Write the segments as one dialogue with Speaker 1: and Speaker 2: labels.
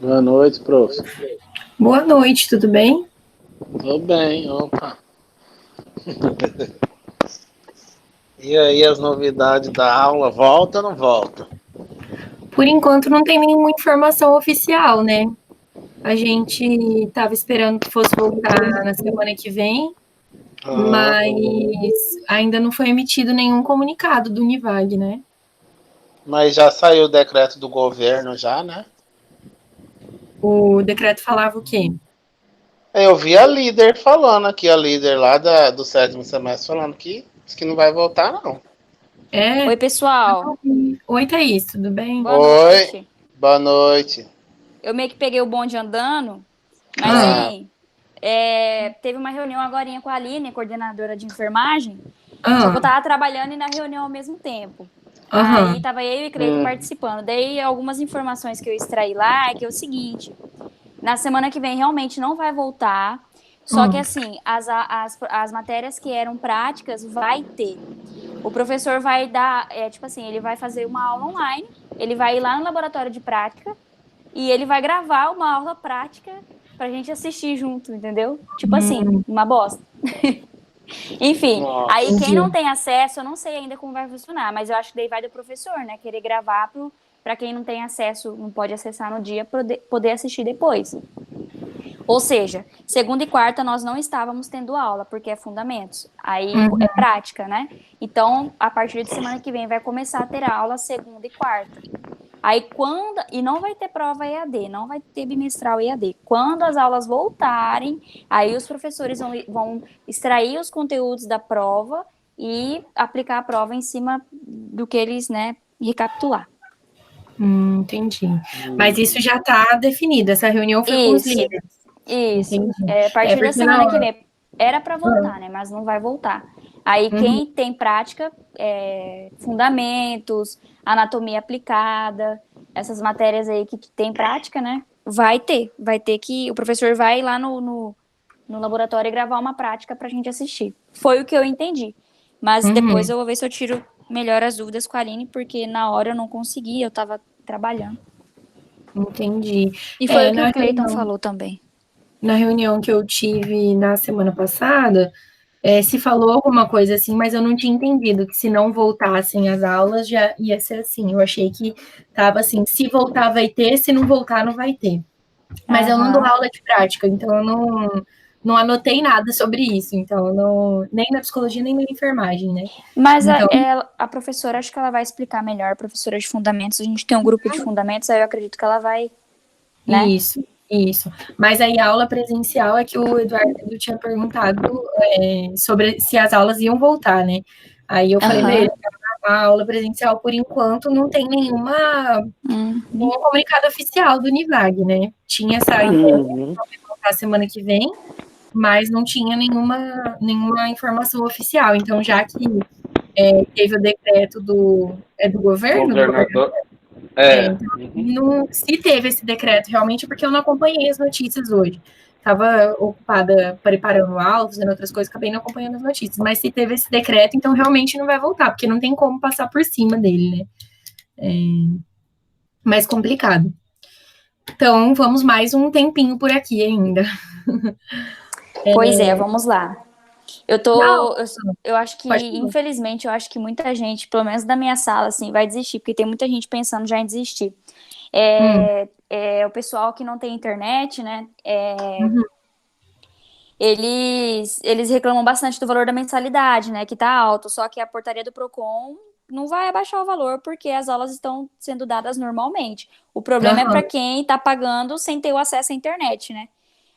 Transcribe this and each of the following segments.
Speaker 1: Boa noite, prof.
Speaker 2: Boa noite, tudo bem?
Speaker 1: Tô bem, opa. E aí, as novidades da aula? Volta ou não volta?
Speaker 2: Por enquanto não tem nenhuma informação oficial, né? A gente estava esperando que fosse voltar na semana que vem,
Speaker 1: Ah,
Speaker 2: mas ainda não foi emitido nenhum comunicado do Univag, né?
Speaker 1: mas já saiu o decreto do governo já, né?
Speaker 2: O decreto falava o quê?
Speaker 1: Eu vi a líder falando aqui, a líder lá do sétimo semestre falando que diz que não vai voltar, não.
Speaker 2: É,
Speaker 3: Oi, pessoal.
Speaker 2: oi, Thaís, tudo bem?
Speaker 3: Boa
Speaker 1: Oi,
Speaker 3: noite.
Speaker 1: boa noite.
Speaker 3: Eu meio que peguei o bonde andando, mas
Speaker 2: Ah,
Speaker 1: Ah,
Speaker 3: hein, teve uma reunião agorinha com a Aline, coordenadora de enfermagem, só que eu
Speaker 2: ah,
Speaker 3: tava trabalhando e na reunião ao mesmo tempo. Aí
Speaker 2: aham,
Speaker 3: tava eu e Cleito participando. Daí algumas informações que eu extraí lá é que é o seguinte: na semana que vem realmente não vai voltar, só que assim, as matérias que eram práticas vai ter. O professor vai dar, tipo assim, ele vai fazer uma aula online, ele vai ir lá no laboratório de prática e ele vai gravar uma aula prática pra gente assistir junto, entendeu? Tipo assim, uma bosta. Enfim, aí
Speaker 1: nossa.
Speaker 3: quem não
Speaker 2: entendi.
Speaker 3: tem acesso, eu não sei ainda como vai funcionar, mas eu acho que daí vai do professor, né? Querer gravar para quem não tem acesso, não pode acessar no dia, poder assistir depois. Ou seja, segunda e quarta nós não estávamos tendo aula, porque é fundamentos. Aí
Speaker 2: Uhum,
Speaker 3: é prática, né? Então, a partir de semana que vem vai começar a ter aula segunda e quarta. Aí quando. E não vai ter prova EAD, não vai ter bimestral EAD. Quando as aulas voltarem, aí os professores vão extrair os conteúdos da prova e aplicar a prova em cima do que eles, né, recapitular.
Speaker 2: entendi. Mas isso já está definido, essa reunião foi com os
Speaker 3: Isso,
Speaker 2: líderes.
Speaker 3: isso.
Speaker 2: Entendi.
Speaker 3: A
Speaker 2: É
Speaker 3: partir da
Speaker 2: porque
Speaker 3: semana que
Speaker 2: não.
Speaker 3: vem. Era para voltar, né? Mas não vai voltar. Aí
Speaker 2: Uhum.
Speaker 3: quem tem prática, fundamentos, anatomia aplicada, essas matérias aí que tem prática, né? Vai ter que. O professor vai lá no laboratório e gravar uma prática para a gente assistir. Foi o que eu entendi. Mas depois
Speaker 2: Uhum,
Speaker 3: eu vou ver se eu tiro melhor as dúvidas com a Aline, porque na hora eu não consegui, eu estava trabalhando.
Speaker 2: entendi.
Speaker 3: E foi
Speaker 2: É,
Speaker 3: o que o Cleiton falou também.
Speaker 2: na reunião que eu tive na semana passada, se falou alguma coisa assim, mas eu não tinha entendido que se não voltassem as aulas já ia ser assim. Eu achei que tava assim, se voltar vai ter, se não voltar não vai ter. Mas eu não dou
Speaker 3: Aham.
Speaker 2: aula de prática, então eu não anotei nada sobre isso. Então, eu não, nem na psicologia, nem na enfermagem, né?
Speaker 3: Mas
Speaker 2: Então,
Speaker 3: a professora, acho que ela vai explicar melhor, a professora de fundamentos. A gente tem um grupo de fundamentos, aí eu acredito que ela vai, né?
Speaker 2: isso, isso. Mas aí a aula presencial é que o Eduardo tinha perguntado sobre se as aulas iam voltar, né? Aí eu falei para ele,
Speaker 3: Aham.
Speaker 2: a aula presencial, por enquanto, não tem
Speaker 3: Uhum.
Speaker 2: nenhum comunicado oficial do Univag, né? Tinha saído
Speaker 1: Uhum.
Speaker 2: a semana que vem, mas não tinha nenhuma informação oficial. Então, já que teve o decreto do governo, do governo,
Speaker 1: Governador. É.
Speaker 2: então,
Speaker 1: Uhum.
Speaker 2: se teve esse decreto realmente, porque eu não acompanhei as notícias hoje. Estava ocupada preparando aula, fazendo outras coisas, acabei não acompanhando as notícias. Mas se teve esse decreto, então realmente não vai voltar, porque não tem como passar por cima dele, né? Mais complicado. Então, vamos mais um tempinho por aqui ainda.
Speaker 3: Pois é, vamos lá. Eu
Speaker 2: Não,
Speaker 3: tô. Eu acho que,
Speaker 2: pode falar.
Speaker 3: infelizmente, eu acho que muita gente, pelo menos da minha sala, assim, vai desistir, porque tem muita gente pensando já em desistir.
Speaker 2: Hum,
Speaker 3: O pessoal que não tem internet, né?
Speaker 2: uhum,
Speaker 3: Eles reclamam bastante do valor da mensalidade, né? Que tá alto, só que a portaria do Procon não vai abaixar o valor porque as aulas estão sendo dadas normalmente. O problema é
Speaker 2: aham.
Speaker 3: para quem está pagando sem ter o acesso à internet, né?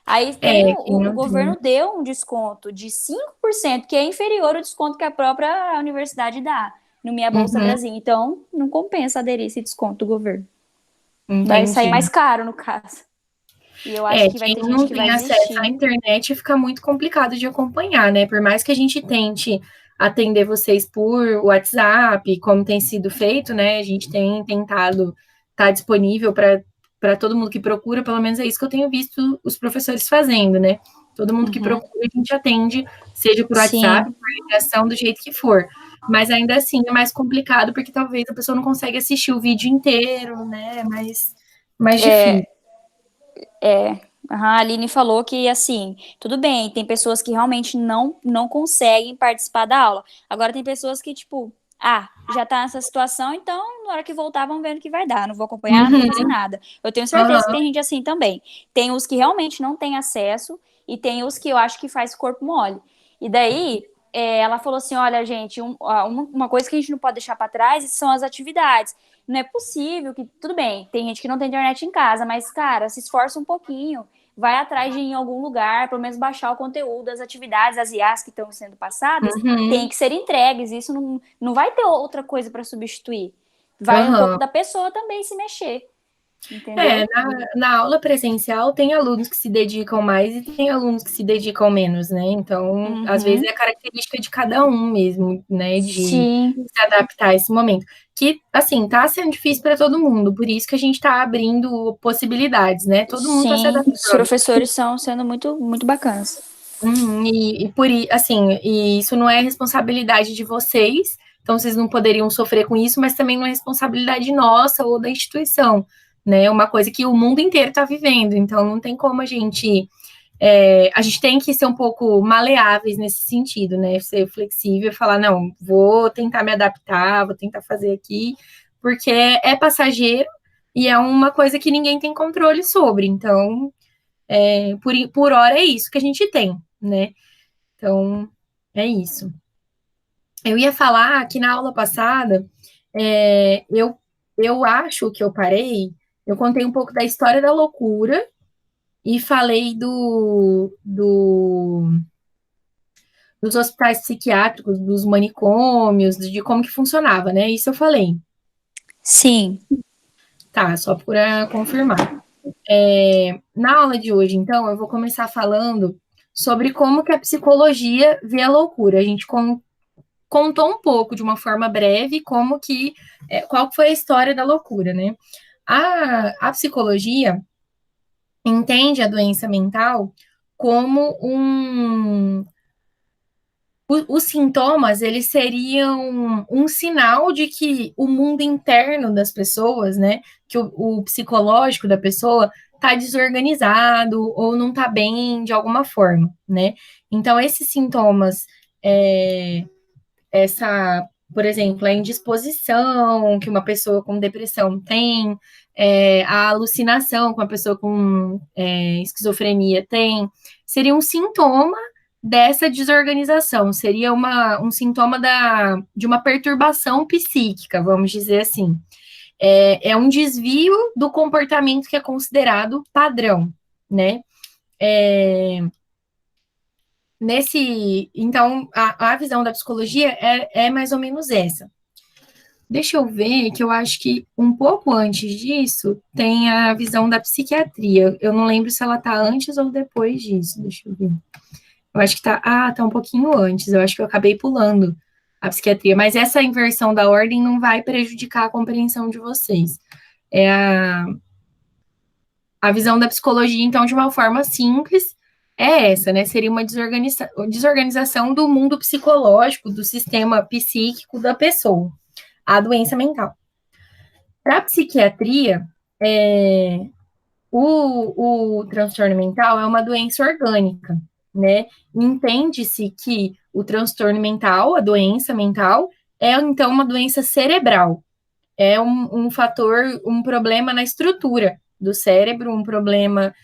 Speaker 3: Aí tem
Speaker 2: Quem
Speaker 3: o
Speaker 2: não tem.
Speaker 3: governo deu um desconto de 5% que é inferior ao desconto que a própria universidade dá no Minha Bolsa
Speaker 2: Uhum,
Speaker 3: Brasil. Então, não compensa aderir esse desconto do governo. Vai sair
Speaker 2: entendi.
Speaker 3: mais caro, no caso. E eu acho que vai
Speaker 2: Quem
Speaker 3: ter gente
Speaker 2: não
Speaker 3: que vai
Speaker 2: tem acesso à
Speaker 3: desistir.
Speaker 2: internet fica muito complicado de acompanhar, né? Por mais que a gente tente atender vocês por WhatsApp, como tem sido feito, né? A gente tem tentado estar disponível para todo mundo que procura, pelo menos é isso que eu tenho visto os professores fazendo, né? Todo mundo que
Speaker 3: Uhum.
Speaker 2: procura, a gente atende, seja por WhatsApp,
Speaker 3: Sim.
Speaker 2: por ligação, do jeito que for. Mas ainda assim é mais complicado, porque talvez a pessoa não consegue assistir o vídeo inteiro, né? Mais difícil.
Speaker 3: A Aline falou que, assim, tudo bem, tem pessoas que realmente não conseguem participar da aula. Agora tem pessoas que, tipo, já tá nessa situação, então na hora que voltar vão vendo que vai dar. Não vou acompanhar, não vou fazer
Speaker 2: Uhum,
Speaker 3: nada. Eu tenho certeza que
Speaker 2: aham,
Speaker 3: tem gente assim também. Tem os que realmente não têm acesso e tem os que eu acho que faz corpo mole. E daí, ela falou assim, olha, gente, uma coisa que a gente não pode deixar para trás são as atividades. Não é possível que, tudo bem, tem gente que não tem internet em casa, mas, cara, se esforça um pouquinho, vai atrás de ir em algum lugar, pelo menos baixar o conteúdo, as atividades, as IAs que estão sendo passadas,
Speaker 2: uhum,
Speaker 3: tem que ser entregues. Isso não vai ter outra coisa para substituir. Vai um pouco
Speaker 2: aham.
Speaker 3: da pessoa também se mexer,
Speaker 2: É,
Speaker 3: entendeu?
Speaker 2: na aula presencial tem alunos que se dedicam mais e tem alunos que se dedicam menos, né? Então, às vezes
Speaker 3: Uhum.
Speaker 2: é característica de cada um mesmo, né? De
Speaker 3: Sim,
Speaker 2: se adaptar a esse momento. Que, assim, tá sendo difícil para todo mundo, por isso que a gente tá abrindo possibilidades, né? Todo mundo tá se
Speaker 3: sim. Os
Speaker 2: adaptando.
Speaker 3: professores estão sendo muito bacanas.
Speaker 2: E isso não é responsabilidade de vocês, então vocês não poderiam sofrer com isso, mas também não é responsabilidade nossa ou da instituição, né? É uma coisa que o mundo inteiro está vivendo, então não tem como a gente tem que ser um pouco maleáveis nesse sentido, né? Ser flexível, falar, não, vou tentar me adaptar, vou tentar fazer aqui, porque é passageiro e é uma coisa que ninguém tem controle sobre, então por hora é isso que a gente tem, né? Então, é isso. Eu ia falar que na aula passada, eu acho que eu parei, eu contei um pouco da história da loucura e falei dos hospitais psiquiátricos, dos manicômios, de como que funcionava, né? Isso eu falei.
Speaker 3: Sim.
Speaker 2: Tá, só para confirmar. Na aula de hoje, então, eu vou começar falando sobre como que a psicologia vê a loucura. A gente contou um pouco, de uma forma breve, qual foi a história da loucura, né? A psicologia entende a doença mental como os sintomas, eles seriam um sinal de que o mundo interno das pessoas, né, que o psicológico da pessoa está desorganizado ou não está bem de alguma forma, né? Então, esses sintomas é, por exemplo, a indisposição que uma pessoa com depressão tem, a alucinação que uma pessoa com esquizofrenia tem, seria um sintoma dessa desorganização, seria um sintoma de uma perturbação psíquica, vamos dizer assim. É um desvio do comportamento que é considerado padrão, né? Então, a visão da psicologia é mais ou menos essa. Deixa eu ver, que eu acho que um pouco antes disso tem a visão da psiquiatria. Eu não lembro se ela está antes ou depois disso. Deixa eu ver. Eu acho que tá um pouquinho antes. Eu acho que eu acabei pulando a psiquiatria, mas essa inversão da ordem não vai prejudicar a compreensão de vocês. É a visão da psicologia, então, de uma forma simples, é essa, né? Seria uma desorganização do mundo psicológico, do sistema psíquico da pessoa, a doença mental. Para a psiquiatria, o transtorno mental é uma doença orgânica, né? Entende-se que o transtorno mental, a doença mental, é então uma doença cerebral, é um fator, um problema na estrutura do cérebro, um problema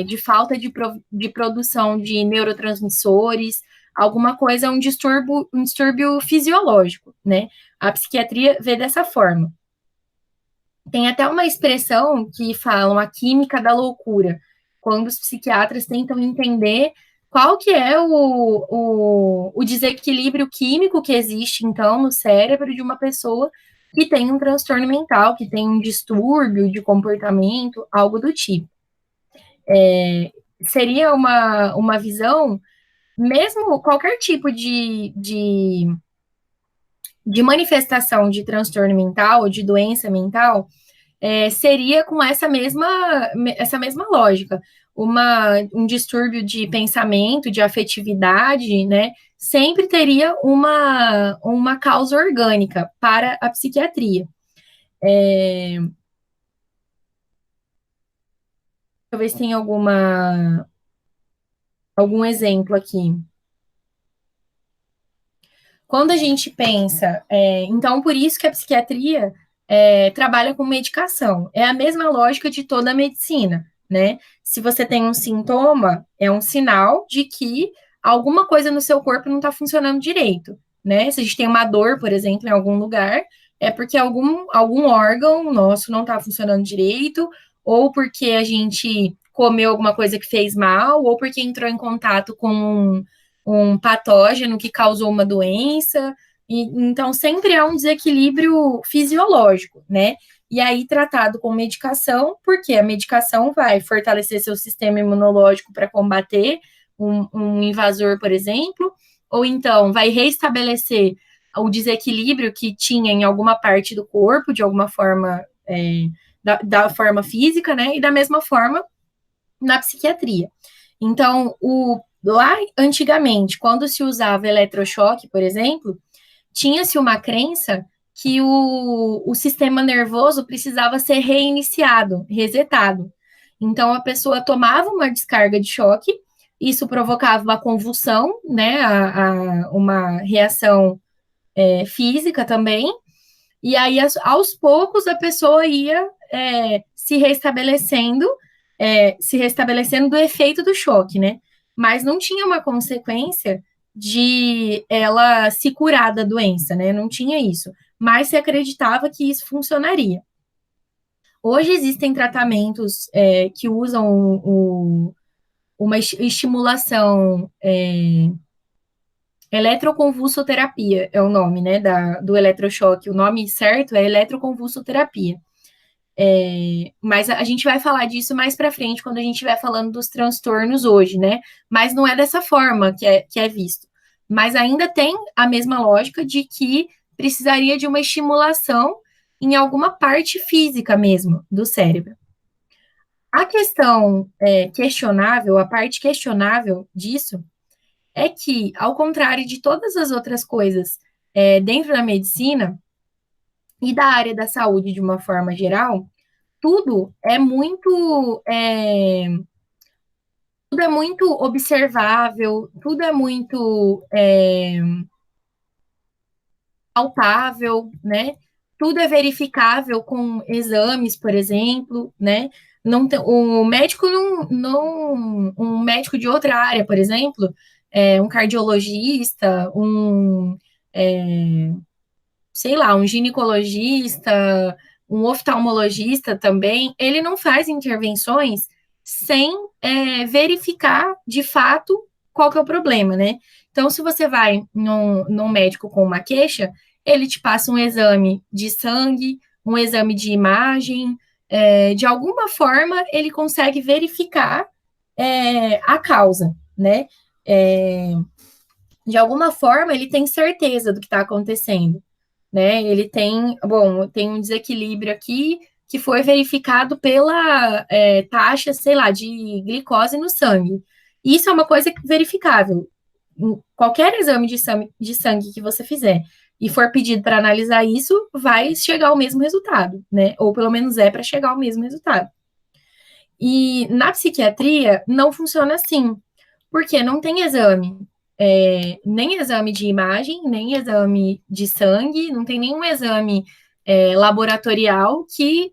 Speaker 2: de falta de produção de neurotransmissores, alguma coisa, um distúrbio fisiológico, né? A psiquiatria vê dessa forma. Tem até uma expressão que falam a química da loucura, quando os psiquiatras tentam entender qual que é o desequilíbrio químico que existe, então, no cérebro de uma pessoa que tem um transtorno mental, que tem um distúrbio de comportamento, algo do tipo. Seria uma visão, mesmo qualquer tipo de manifestação de transtorno mental ou de doença mental, seria com essa mesma lógica. Um distúrbio de pensamento, de afetividade, né? Sempre teria uma causa orgânica para a psiquiatria. eu ver se tem algum exemplo aqui. Quando a gente pensa, então por isso que a psiquiatria trabalha com medicação. É a mesma lógica de toda a medicina, né? Se você tem um sintoma, é um sinal de que alguma coisa no seu corpo não está funcionando direito, né? Se a gente tem uma dor, por exemplo, em algum lugar, é porque algum órgão nosso não está funcionando direito, ou porque a gente comeu alguma coisa que fez mal, ou porque entrou em contato com um patógeno que causou uma doença. Então, sempre há um desequilíbrio fisiológico, né? E aí, tratado com medicação, porque a medicação vai fortalecer seu sistema imunológico para combater um invasor, por exemplo, ou então vai restabelecer o desequilíbrio que tinha em alguma parte do corpo, de alguma forma, da forma física, né? E da mesma forma na psiquiatria. Então, lá antigamente, quando se usava eletrochoque, por exemplo, tinha-se uma crença que o sistema nervoso precisava ser reiniciado, resetado. Então, a pessoa tomava uma descarga de choque, isso provocava uma convulsão, né, uma reação física também, e aí, aos poucos, a pessoa ia se restabelecendo do efeito do choque, né? Mas não tinha uma consequência de ela se curar da doença, né? Não tinha isso. Mas se acreditava que isso funcionaria. Hoje existem tratamentos que usam uma estimulação eletroconvulsoterapia, é o nome, né, do eletrochoque. O nome certo é eletroconvulsoterapia. Mas a gente vai falar disso mais para frente, quando a gente estiver falando dos transtornos hoje, né? Mas não é dessa forma que é visto. Mas ainda tem a mesma lógica de que precisaria de uma estimulação em alguma parte física mesmo do cérebro. A questão questionável, a parte questionável disso, é que, ao contrário de todas as outras coisas dentro da medicina e da área da saúde de uma forma geral, tudo é muito observável, tudo é muito palpável, né? Tudo é verificável com exames, por exemplo, né? Não tem, o médico um médico de outra área, por exemplo, um cardiologista, sei lá, um ginecologista, um oftalmologista também, ele não faz intervenções sem verificar de fato qual que é o problema, né? Então, se você vai num médico com uma queixa, ele te passa um exame de sangue, um exame de imagem, de alguma forma ele consegue verificar a causa, né? De alguma forma ele tem certeza do que está acontecendo, né? Ele tem um desequilíbrio aqui que foi verificado pela taxa, sei lá, de glicose no sangue. Isso é uma coisa verificável. Em qualquer exame de sangue que você fizer e for pedido para analisar isso, vai chegar ao mesmo resultado, né? Ou pelo menos é para chegar ao mesmo resultado. E na psiquiatria não funciona assim, porque não tem exame. Nem exame de imagem, nem exame de sangue, não tem nenhum exame laboratorial que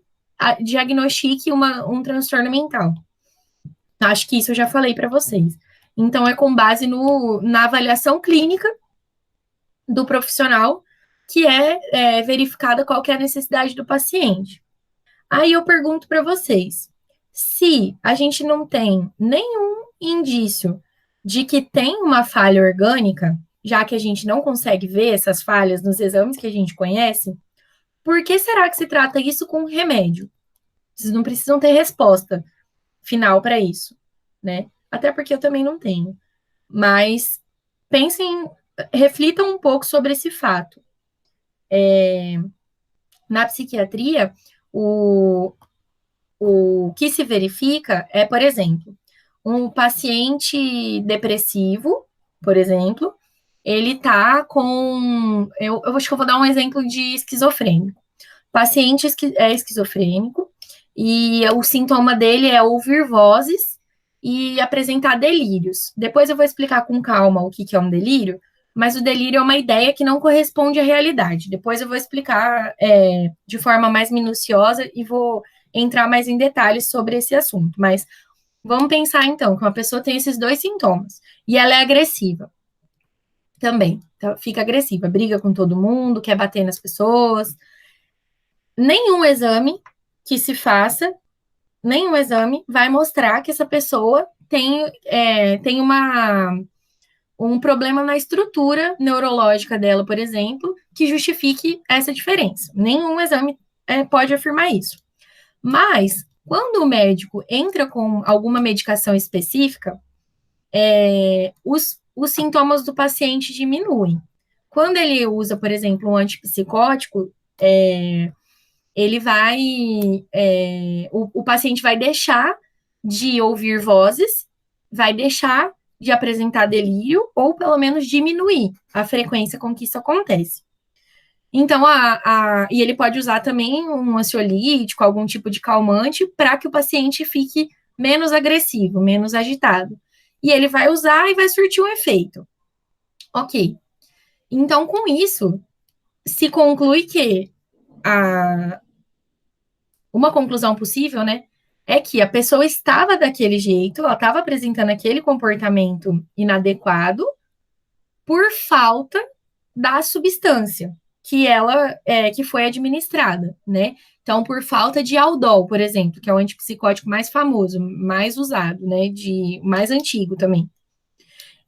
Speaker 2: diagnostique um transtorno mental. Acho que isso eu já falei para vocês. Então, é com base na avaliação clínica do profissional que é verificada qual que é a necessidade do paciente. Aí eu pergunto para vocês, se a gente não tem nenhum indício de que tem uma falha orgânica, já que a gente não consegue ver essas falhas nos exames que a gente conhece, por que será que se trata isso com remédio? Vocês não precisam ter resposta final para isso, né? Até porque eu também não tenho. Mas pensem, reflitam um pouco sobre esse fato. Na psiquiatria, o que se verifica é, por exemplo, um paciente depressivo, por exemplo, ele tá com. Eu acho que eu vou dar um exemplo de esquizofrênico. O paciente é esquizofrênico e o sintoma dele é ouvir vozes e apresentar delírios. Depois eu vou explicar com calma o que é um delírio, mas o delírio é uma ideia que não corresponde à realidade. Depois eu vou explicar de forma mais minuciosa e vou entrar mais em detalhes sobre esse assunto. Mas vamos pensar, então, que uma pessoa tem esses dois sintomas e ela é agressiva também. Então, fica agressiva, briga com todo mundo, quer bater nas pessoas. Nenhum exame que se faça, nenhum exame vai mostrar que essa pessoa tem um problema na estrutura neurológica dela, por exemplo, que justifique essa diferença. Nenhum exame pode afirmar isso. Mas, quando o médico entra com alguma medicação específica, os sintomas do paciente diminuem. Quando ele usa, por exemplo, um antipsicótico, ele vai. O paciente vai deixar de ouvir vozes, vai deixar de apresentar delírio, ou pelo menos diminuir a frequência com que isso acontece. Então, e ele pode usar também um ansiolítico, algum tipo de calmante, para que o paciente fique menos agressivo, menos agitado. E ele vai usar e vai surtir um efeito. Ok. Então, com isso, se conclui que uma conclusão possível, né, é que a pessoa estava daquele jeito, ela estava apresentando aquele comportamento inadequado por falta da substância que foi administrada, né? Então, por falta de Aldol, por exemplo, que é o antipsicótico mais famoso, mais usado, né? Mais antigo também.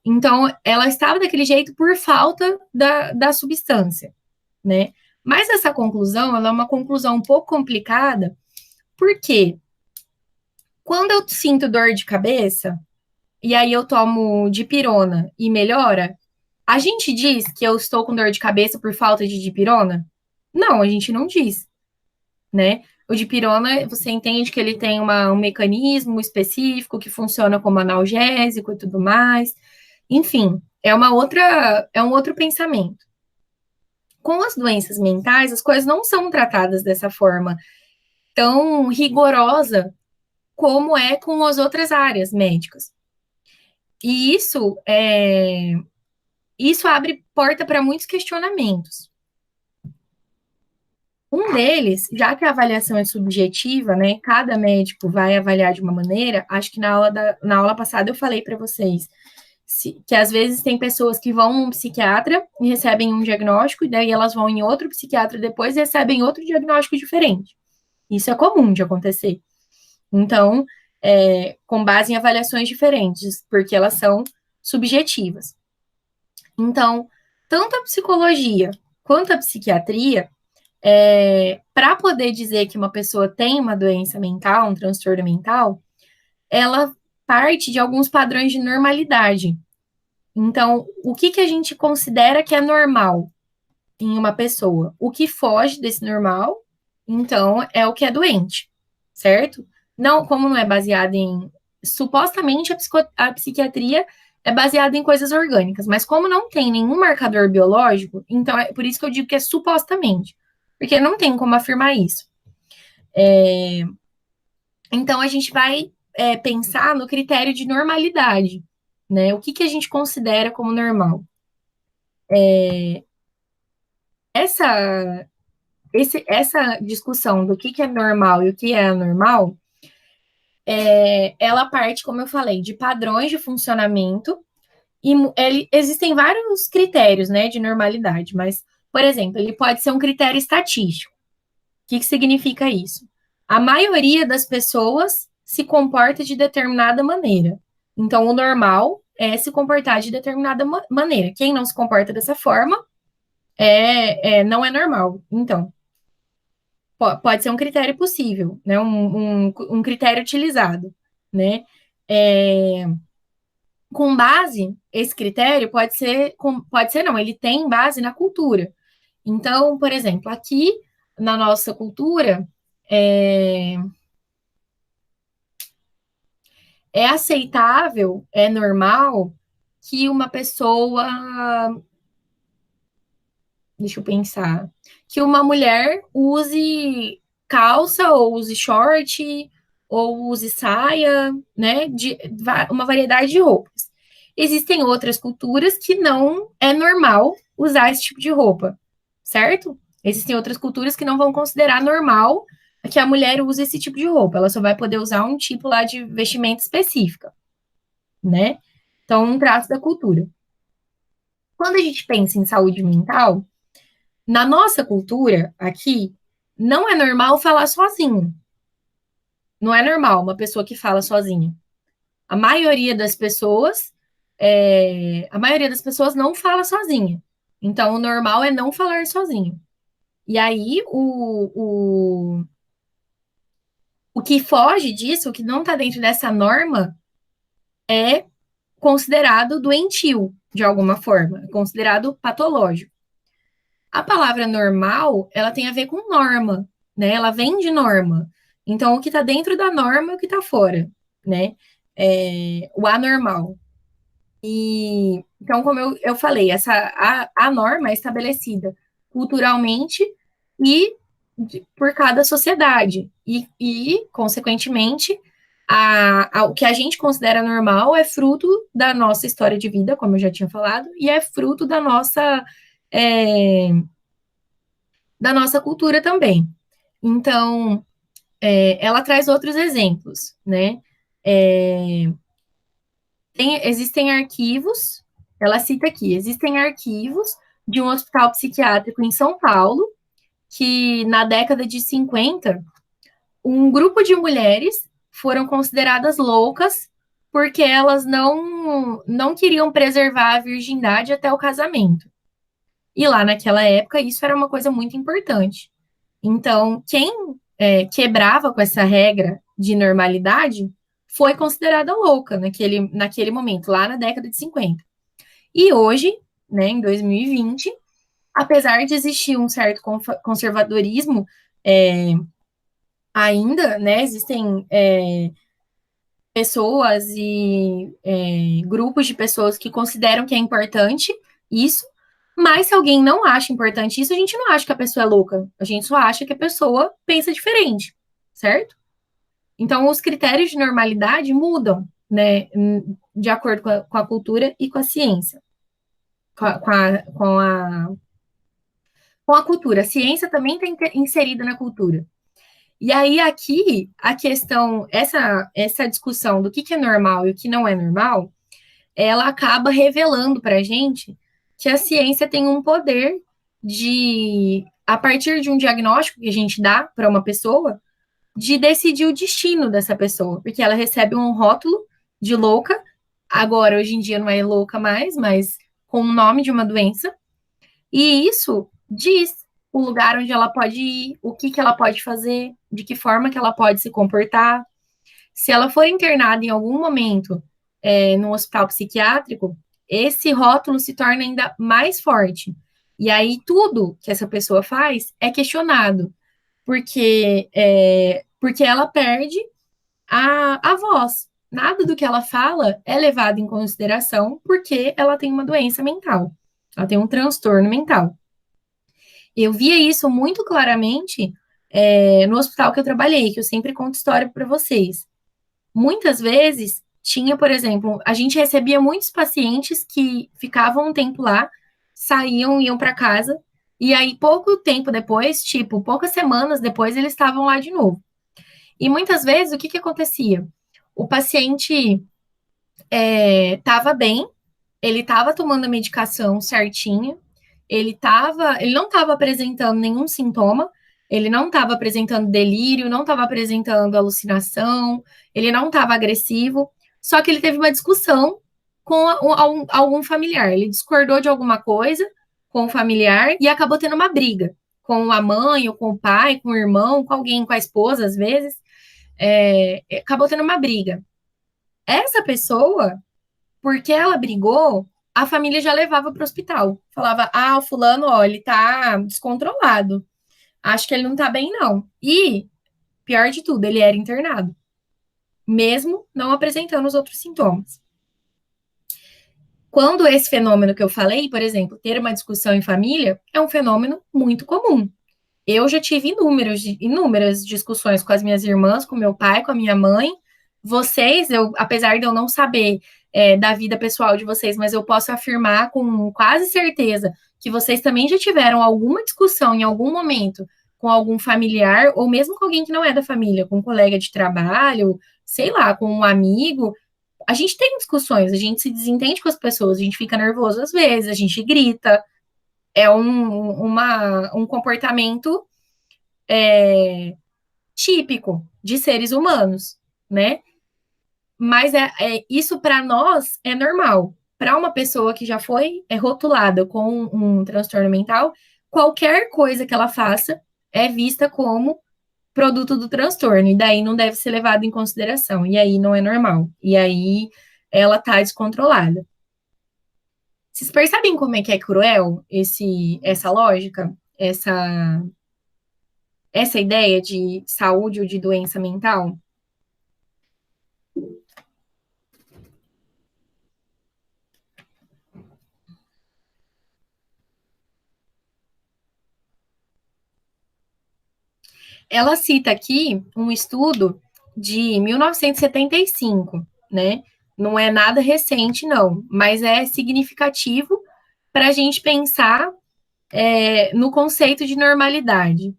Speaker 2: Então, ela estava daquele jeito por falta da substância, né? Mas essa conclusão, ela é uma conclusão um pouco complicada, porque quando eu sinto dor de cabeça, e aí eu tomo dipirona e melhora, a gente diz que eu estou com dor de cabeça por falta de dipirona? Não, a gente não diz, né? O dipirona, você entende que ele tem um mecanismo específico que funciona como analgésico e tudo mais. Enfim, é um outro pensamento. Com as doenças mentais, as coisas não são tratadas dessa forma tão rigorosa como é com as outras áreas médicas. E isso abre porta para muitos questionamentos. Um deles, já que a avaliação é subjetiva, né? Cada médico vai avaliar de uma maneira. Acho que na aula passada eu falei para vocês que às vezes tem pessoas que vão num psiquiatra e recebem um diagnóstico, e daí elas vão em outro psiquiatra depois e recebem outro diagnóstico diferente. Isso é comum de acontecer. Então, com base em avaliações diferentes, porque elas são subjetivas. Então, tanto a psicologia quanto a psiquiatria, para poder dizer que uma pessoa tem uma doença mental, um transtorno mental, ela parte de alguns padrões de normalidade. Então, o que a gente considera que é normal em uma pessoa? O que foge desse normal, então, é o que é doente, certo? Não, como não é baseado em... Supostamente, a psiquiatria é baseada em coisas orgânicas, mas como não tem nenhum marcador biológico, então é por isso que eu digo que é supostamente, porque não tem como afirmar isso. Então, a gente vai pensar no critério de normalidade, né? O que a gente considera como normal? Essa discussão do que é normal e o que é anormal, ela parte, como eu falei, de padrões de funcionamento, e existem vários critérios, né, de normalidade, mas, por exemplo, ele pode ser um critério estatístico. O que significa isso? A maioria das pessoas se comporta de determinada maneira. Então, o normal é se comportar de determinada maneira. Quem não se comporta dessa forma não é normal. Então, pode ser um critério possível, né? Um critério utilizado, né? Com base, esse critério pode ser não, ele tem base na cultura. Então, por exemplo, aqui na nossa cultura, é aceitável, é normal que uma pessoa, deixa eu pensar, que uma mulher use calça, ou use short, ou use saia, né? Uma variedade de roupas. Existem outras culturas que não é normal usar esse tipo de roupa, certo? Existem outras culturas que não vão considerar normal que a mulher use esse tipo de roupa. Ela só vai poder usar um tipo lá de vestimenta específica, né? Então, um traço da cultura. Quando a gente pensa em saúde mental, na nossa cultura aqui, não é normal falar sozinho. Não é normal uma pessoa que fala sozinha. A maioria das pessoas, a maioria das pessoas não fala sozinha. Então, o normal é não falar sozinho. E aí, o que foge disso, o que não está dentro dessa norma, é considerado doentio, de alguma forma, é considerado patológico. A palavra normal, ela tem a ver com norma, né? Ela vem de norma. Então, o que está dentro da norma é o que está fora, né? O anormal. E, então, como eu falei, a norma é estabelecida culturalmente e por cada sociedade. Consequentemente, o que a gente considera normal é fruto da nossa história de vida, como eu já tinha falado, e é fruto é, da nossa cultura também. Então, ela traz outros exemplos, né? Existem arquivos, ela cita aqui, existem arquivos de um hospital psiquiátrico em São Paulo, que na década de 50, um grupo de mulheres foram consideradas loucas porque elas não queriam preservar a virgindade até o casamento. E lá naquela época, isso era uma coisa muito importante. Então, quem quebrava com essa regra de normalidade foi considerada louca naquele momento, lá na década de 50. E hoje, né, em 2020, apesar de existir um certo conservadorismo, ainda, né, existem pessoas e grupos de pessoas que consideram que é importante isso, mas se alguém não acha importante isso, a gente não acha que a pessoa é louca, a gente só acha que a pessoa pensa diferente, certo? Então, os critérios de normalidade mudam, né, de acordo com a cultura e com a ciência, com a cultura. A ciência também está inserida na cultura. E aí, aqui, a questão, essa discussão do que é normal e o que não é normal, ela acaba revelando para a gente que a ciência tem um poder de, a partir de um diagnóstico que a gente dá para uma pessoa, de decidir o destino dessa pessoa, porque ela recebe um rótulo de louca, agora, hoje em dia, não é louca mais, mas com o nome de uma doença, e isso diz o lugar onde ela pode ir, o que ela pode fazer, de que forma que ela pode se comportar. Se ela for internada em algum momento no hospital psiquiátrico, esse rótulo se torna ainda mais forte. E aí tudo que essa pessoa faz é questionado, porque ela perde a voz. Nada do que ela fala é levado em consideração porque ela tem uma doença mental, ela tem um transtorno mental. Eu via isso muito claramente no hospital que eu trabalhei, que eu sempre conto história para vocês. Muitas vezes tinha, por exemplo, a gente recebia muitos pacientes que ficavam um tempo lá, saíam, iam para casa, e aí pouco tempo depois, tipo, poucas semanas depois, eles estavam lá de novo. E muitas vezes, o que acontecia? O paciente estava bem, ele estava tomando a medicação certinho, ele não estava apresentando nenhum sintoma, ele não estava apresentando delírio, não estava apresentando alucinação, ele não estava agressivo, só que ele teve uma discussão com algum familiar. Ele discordou de alguma coisa com o familiar e acabou tendo uma briga com a mãe, ou com o pai, com o irmão, com alguém, com a esposa, às vezes. Acabou tendo uma briga. Essa pessoa, porque ela brigou, a família já levava para o hospital. Falava, o fulano, ó, ele tá descontrolado. Acho que ele não tá bem, não. E, pior de tudo, ele era internado. Mesmo não apresentando os outros sintomas. Quando esse fenômeno que eu falei, por exemplo, ter uma discussão em família, é um fenômeno muito comum. Eu já tive inúmeras discussões com as minhas irmãs, com meu pai, com a minha mãe. Vocês, apesar de eu não saber da vida pessoal de vocês, mas eu posso afirmar com quase certeza que vocês também já tiveram alguma discussão em algum momento com algum familiar, ou mesmo com alguém que não é da família, com um colega de trabalho, sei lá, com um amigo. A gente tem discussões, a gente se desentende com as pessoas, a gente fica nervoso às vezes, a gente grita. É um comportamento típico de seres humanos, né? Mas isso para nós é normal. Para uma pessoa que já foi rotulada com um transtorno mental, qualquer coisa que ela faça é vista como produto do transtorno, e daí não deve ser levado em consideração, e aí não é normal, e aí ela tá descontrolada. Vocês percebem como é que é cruel essa lógica, essa ideia de saúde ou de doença mental? Ela cita aqui um estudo de 1975, né? Não é nada recente, não, mas é significativo para a gente pensar no conceito de normalidade.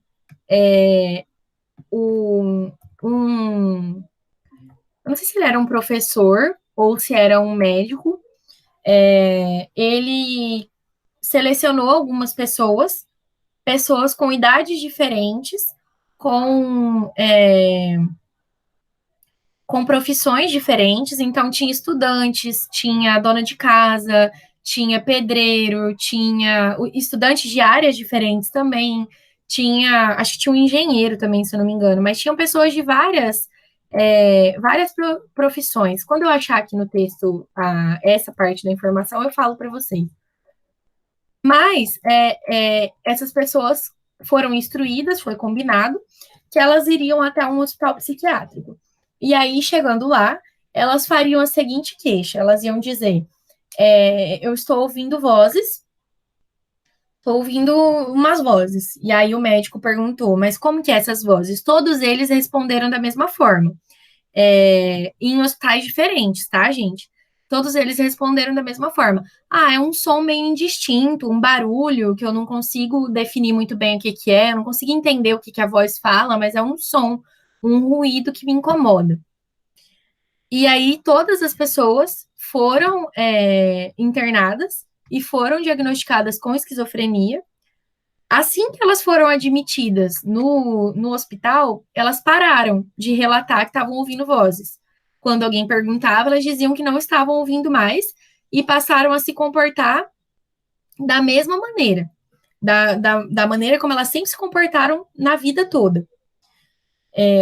Speaker 2: Eu não sei se ele era um professor ou se era um médico, ele selecionou algumas pessoas com idades diferentes, com, com profissões diferentes. Então, tinha estudantes, tinha dona de casa, tinha pedreiro, tinha estudantes de áreas diferentes também, acho que tinha um engenheiro também, se eu não me engano, mas tinham pessoas de várias profissões. Quando eu achar aqui no texto essa parte da informação, eu falo para vocês. Mas essas pessoas foram instruídas, foi combinado, que elas iriam até um hospital psiquiátrico. E aí, chegando lá, elas fariam a seguinte queixa: elas iam dizer, eu estou ouvindo vozes, estou ouvindo umas vozes. E aí o médico perguntou, mas como que é essas vozes? Todos eles responderam da mesma forma, em hospitais diferentes, tá, gente? Todos eles responderam da mesma forma. É um som meio indistinto, um barulho que eu não consigo definir muito bem o que que é, eu não consigo entender o que que a voz fala, mas é um som, um ruído que me incomoda. E aí todas as pessoas foram internadas e foram diagnosticadas com esquizofrenia. Assim que elas foram admitidas no hospital, elas pararam de relatar que estavam ouvindo vozes. Quando alguém perguntava, elas diziam que não estavam ouvindo mais e passaram a se comportar da mesma maneira, da maneira como elas sempre se comportaram na vida toda,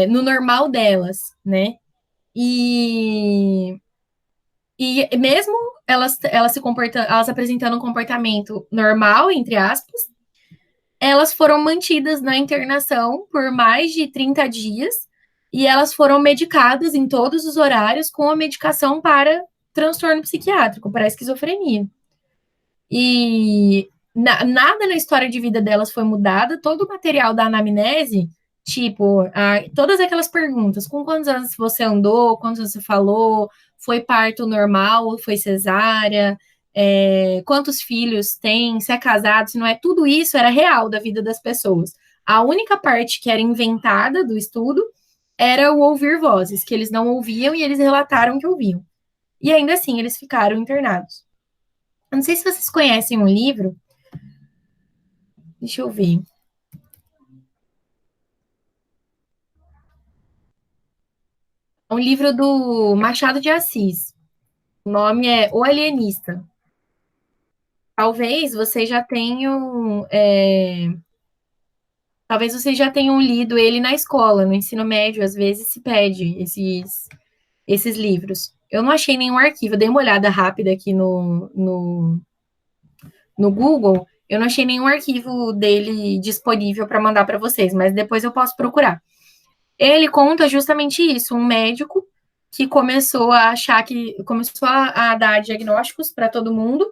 Speaker 2: no normal delas, né? E mesmo elas se comportando, elas apresentando um comportamento normal, entre aspas, elas foram mantidas na internação por mais de 30 dias e elas foram medicadas em todos os horários com a medicação para transtorno psiquiátrico, para esquizofrenia. E nada na história de vida delas foi mudada, todo o material da anamnese, tipo, todas aquelas perguntas, com quantos anos você andou, quantos anos você falou, foi parto normal, foi cesárea, quantos filhos tem, se é casado, se não é, tudo isso era real da vida das pessoas. A única parte que era inventada do estudo era o ouvir vozes, que eles não ouviam e eles relataram que ouviam. E ainda assim, eles ficaram internados. Eu não sei se vocês conhecem um livro. Deixa eu ver. É um livro do Machado de Assis. O nome é O Alienista. Talvez vocês já tenham. Talvez vocês já tenham lido ele na escola, no ensino médio, às vezes se pede esses livros. Eu não achei nenhum arquivo, eu dei uma olhada rápida aqui no Google, eu não achei nenhum arquivo dele disponível para mandar para vocês, mas depois eu posso procurar. Ele conta justamente isso, um médico que começou a dar diagnósticos para todo mundo,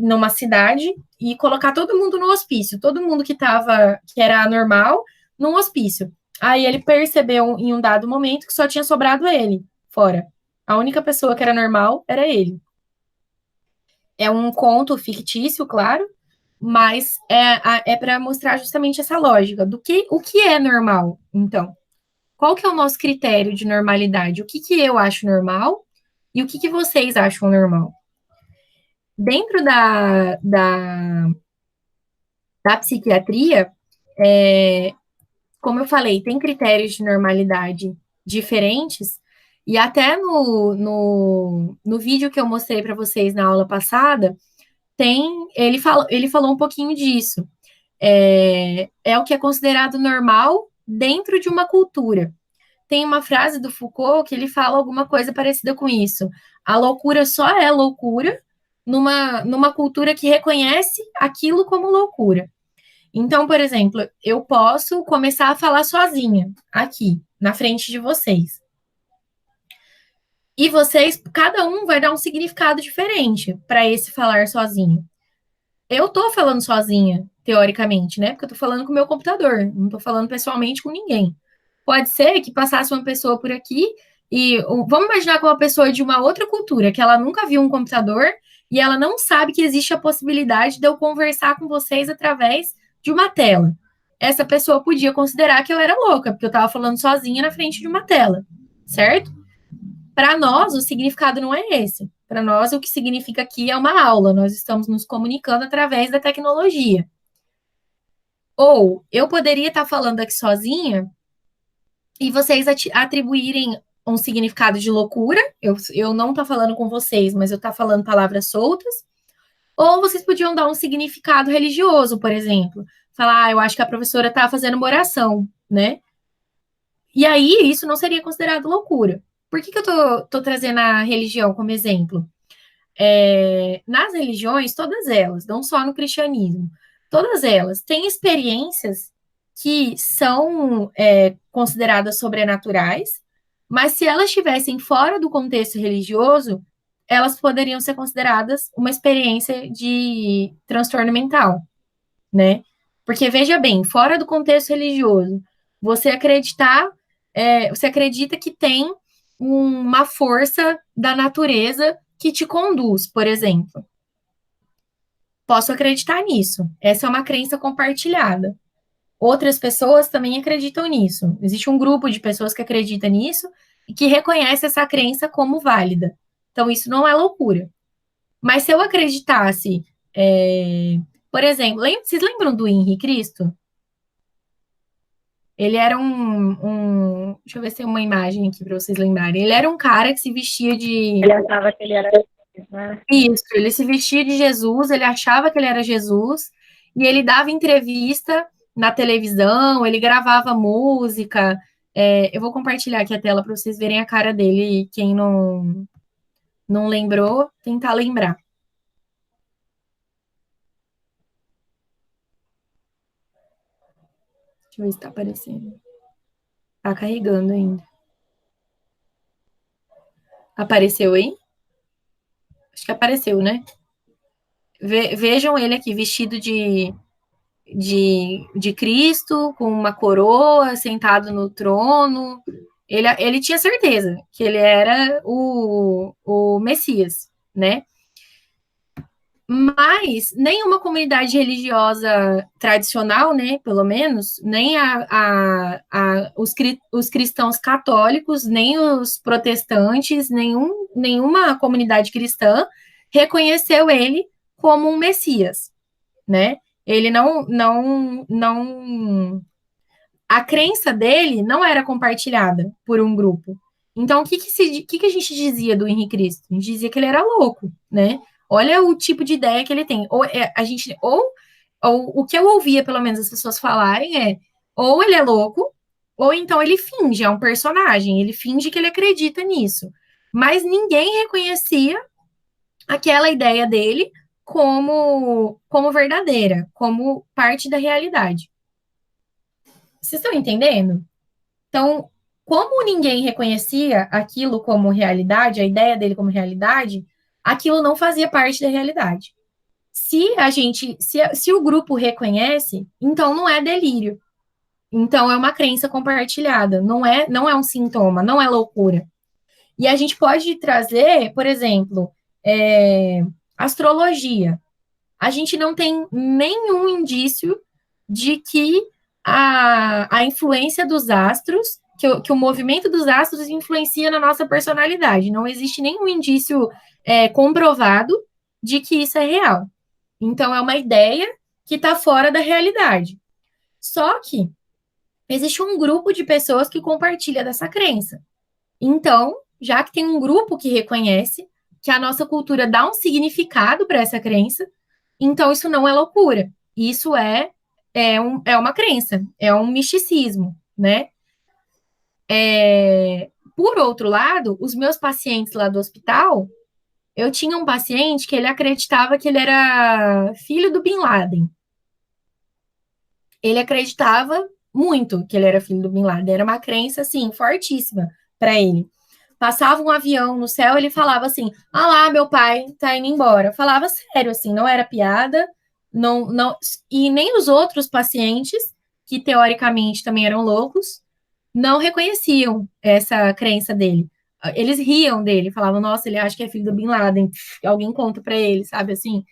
Speaker 2: numa cidade e colocar todo mundo no hospício, todo mundo que era anormal, num hospício. Aí ele percebeu em um dado momento que só tinha sobrado ele fora. A única pessoa que era normal era ele. É um conto fictício, claro, mas é para mostrar justamente essa lógica do o que é normal, então. Qual que é o nosso critério de normalidade? O que eu acho normal e o que vocês acham normal? Dentro da psiquiatria, como eu falei, tem critérios de normalidade diferentes, e até no vídeo que eu mostrei para vocês na aula passada, ele falou um pouquinho disso. É o que é considerado normal dentro de uma cultura. Tem uma frase do Foucault que ele fala alguma coisa parecida com isso. A loucura só é loucura numa cultura que reconhece aquilo como loucura. Então, por exemplo, eu posso começar a falar sozinha, aqui, na frente de vocês. E vocês, cada um vai dar um significado diferente para esse falar sozinho. Eu tô falando sozinha, teoricamente, né? Porque eu tô falando com o meu computador, não tô falando pessoalmente com ninguém. Pode ser que passasse uma pessoa por aqui e vamos imaginar com uma pessoa de uma outra cultura, que ela nunca viu um computador e ela não sabe que existe a possibilidade de eu conversar com vocês através de uma tela. Essa pessoa podia considerar que eu era louca, porque eu estava falando sozinha na frente de uma tela, certo? Para nós, o significado não é esse. Para nós, o que significa aqui é uma aula. Nós estamos nos comunicando através da tecnologia. Ou eu poderia estar falando aqui sozinha e vocês atribuírem um significado de loucura. Eu não estou falando com vocês, mas eu estou falando palavras soltas. Ou vocês podiam dar um significado religioso, por exemplo. Falar, eu acho que a professora está fazendo uma oração, né? E aí, isso não seria considerado loucura. Por que eu tô trazendo a religião como exemplo? Nas religiões, todas elas, não só no cristianismo, todas elas têm experiências que são consideradas sobrenaturais, mas se elas estivessem fora do contexto religioso, elas poderiam ser consideradas uma experiência de transtorno mental, né? Porque, veja bem, fora do contexto religioso, você acredita que tem uma força da natureza que te conduz, por exemplo. Posso acreditar nisso. Essa é uma crença compartilhada. Outras pessoas também acreditam nisso. Existe um grupo de pessoas que acredita nisso e que reconhece essa crença como válida. Então, isso não é loucura. Mas se eu acreditasse, por exemplo, vocês lembram do Henri Cristo? Ele era deixa eu ver se tem uma imagem aqui para vocês lembrarem. Ele era um cara que se vestia de...
Speaker 4: Ele achava que ele era Jesus, né?
Speaker 2: Isso, ele se vestia de Jesus, ele achava que ele era Jesus, e ele dava entrevista na televisão, ele gravava música. Eu vou compartilhar aqui a tela para vocês verem a cara dele, quem não lembrou, tentar lembrar. Deixa eu ver se está aparecendo. Tá carregando ainda. Apareceu aí? Acho que apareceu, né? Vejam ele aqui, vestido de Cristo, com uma coroa, sentado no trono. Ele tinha certeza que ele era o Messias, né? Mas nenhuma comunidade religiosa tradicional, né, pelo menos, nem os cristãos católicos, nem os protestantes, nenhuma comunidade cristã reconheceu ele como um Messias, né? Ele a crença dele não era compartilhada por um grupo. Então, o que a gente dizia do Henri Cristo? A gente dizia que ele era louco, né? Olha o tipo de ideia que ele tem. Ou o que eu ouvia, pelo menos, as pessoas falarem ou ele é louco, ou então ele finge, é um personagem, ele finge que ele acredita nisso. Mas ninguém reconhecia aquela ideia dele como verdadeira, como parte da realidade. Vocês estão entendendo? Então, como ninguém reconhecia aquilo como realidade, a ideia dele como realidade, aquilo não fazia parte da realidade. Se o grupo reconhece, então não é delírio. Então é uma crença compartilhada, não é um sintoma, não é loucura. E a gente pode trazer, por exemplo, astrologia. A gente não tem nenhum indício de que a influência dos astros, que o movimento dos astros influencia na nossa personalidade. Não existe nenhum indício comprovado de que isso é real. Então, é uma ideia que está fora da realidade. Só que existe um grupo de pessoas que compartilha dessa crença. Então, já que tem um grupo que reconhece que a nossa cultura dá um significado para essa crença, então isso não é loucura. Isso é uma crença, é um misticismo, né? Por outro lado, os meus pacientes lá do hospital, eu tinha um paciente que ele acreditava que ele era filho do Bin Laden. Ele acreditava muito que ele era filho do Bin Laden. Era uma crença, assim, fortíssima para ele. Passava um avião no céu, ele falava assim: ah lá, meu pai tá indo embora. Falava sério, assim, não era piada, não, e nem os outros pacientes, que teoricamente também eram loucos, não reconheciam essa crença dele. Eles riam dele, falavam: nossa, ele acha que é filho do Bin Laden, alguém conta para ele, sabe assim?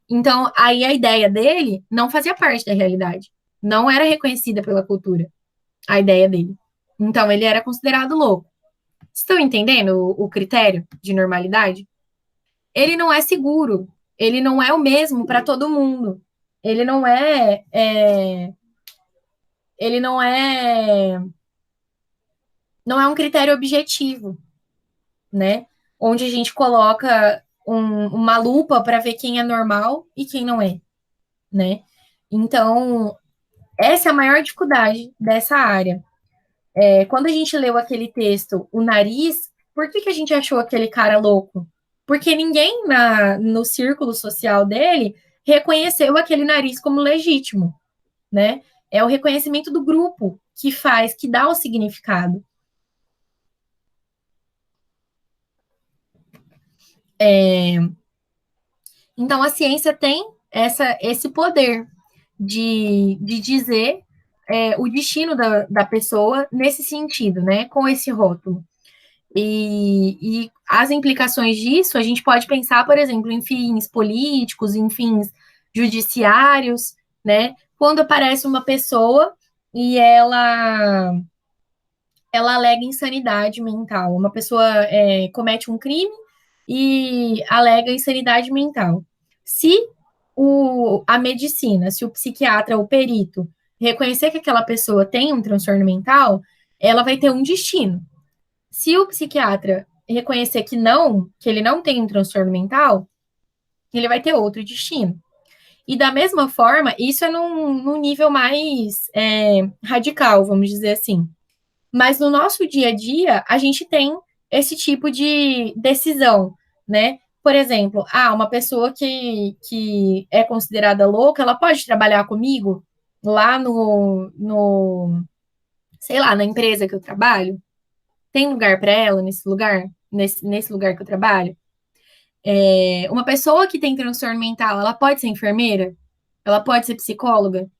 Speaker 2: Então, aí a ideia dele não fazia parte da realidade, não era reconhecida pela cultura, a ideia dele. Então, ele era considerado louco. Estão entendendo o critério de normalidade? Ele não é seguro, ele não é o mesmo para todo mundo. Ele não é um critério objetivo, né? Onde a gente coloca uma lupa para ver quem é normal e quem não é, né? Então, essa é a maior dificuldade dessa área. Quando a gente leu aquele texto, o nariz, por que a gente achou aquele cara louco? Porque ninguém no círculo social dele reconheceu aquele nariz como legítimo, né? É o reconhecimento do grupo que dá o significado. Então, a ciência tem esse poder de dizer o destino da pessoa nesse sentido, né? Com esse rótulo. E as implicações disso, a gente pode pensar, por exemplo, em fins políticos, em fins judiciários, né? Quando aparece uma pessoa e ela alega insanidade mental, uma pessoa comete um crime e alega insanidade mental. Se a medicina, se o psiquiatra ou o perito reconhecer que aquela pessoa tem um transtorno mental, ela vai ter um destino. Se o psiquiatra reconhecer que ele não tem um transtorno mental, ele vai ter outro destino. E da mesma forma, isso é num nível mais radical, vamos dizer assim. Mas no nosso dia a dia, a gente tem esse tipo de decisão, né? Por exemplo, uma pessoa que é considerada louca, ela pode trabalhar comigo lá sei lá, na empresa que eu trabalho? Tem lugar para ela nesse lugar? Nesse lugar que eu trabalho? Uma pessoa que tem transtorno mental, ela pode ser enfermeira? Ela pode ser psicóloga?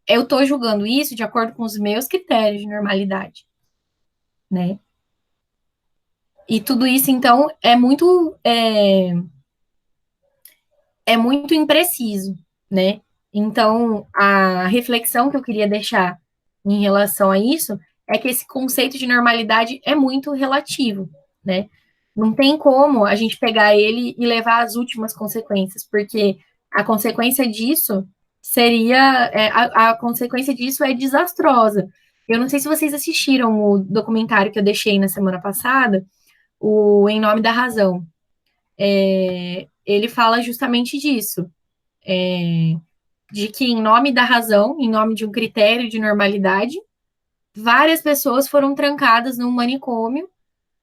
Speaker 2: Eu estou julgando isso de acordo com os meus critérios de normalidade, né? E tudo isso, então, é muito impreciso, né? Então, a reflexão que eu queria deixar em relação a isso é que esse conceito de normalidade é muito relativo, né? Não tem como a gente pegar ele e levar às últimas consequências, porque a consequência disso a consequência disso é desastrosa. Eu não sei se vocês assistiram o documentário que eu deixei na semana passada, o Em Nome da Razão. Ele fala justamente disso, de que em nome da razão, em nome de um critério de normalidade, várias pessoas foram trancadas num manicômio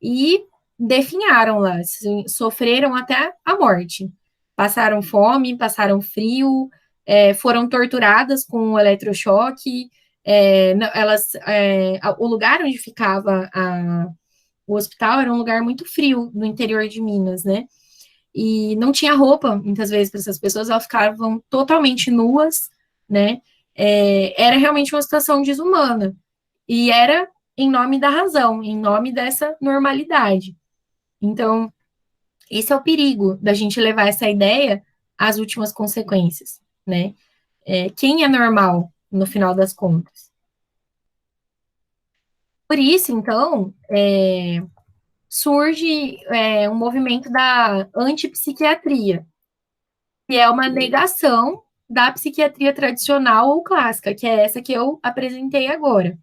Speaker 2: e definharam lá, sofreram até a morte. Passaram fome, passaram frio, foram torturadas com eletrochoque, o lugar onde ficava o hospital era um lugar muito frio no interior de Minas, né? e não tinha roupa, muitas vezes, para essas pessoas, elas ficavam totalmente nuas, né? Era realmente uma situação desumana. E era em nome da razão, em nome dessa normalidade. Então, esse é o perigo da gente levar essa ideia às últimas consequências, né? Quem é normal, no final das contas? Por isso, então, surge um movimento da antipsiquiatria, que é uma negação da psiquiatria tradicional ou clássica, que é essa que eu apresentei agora.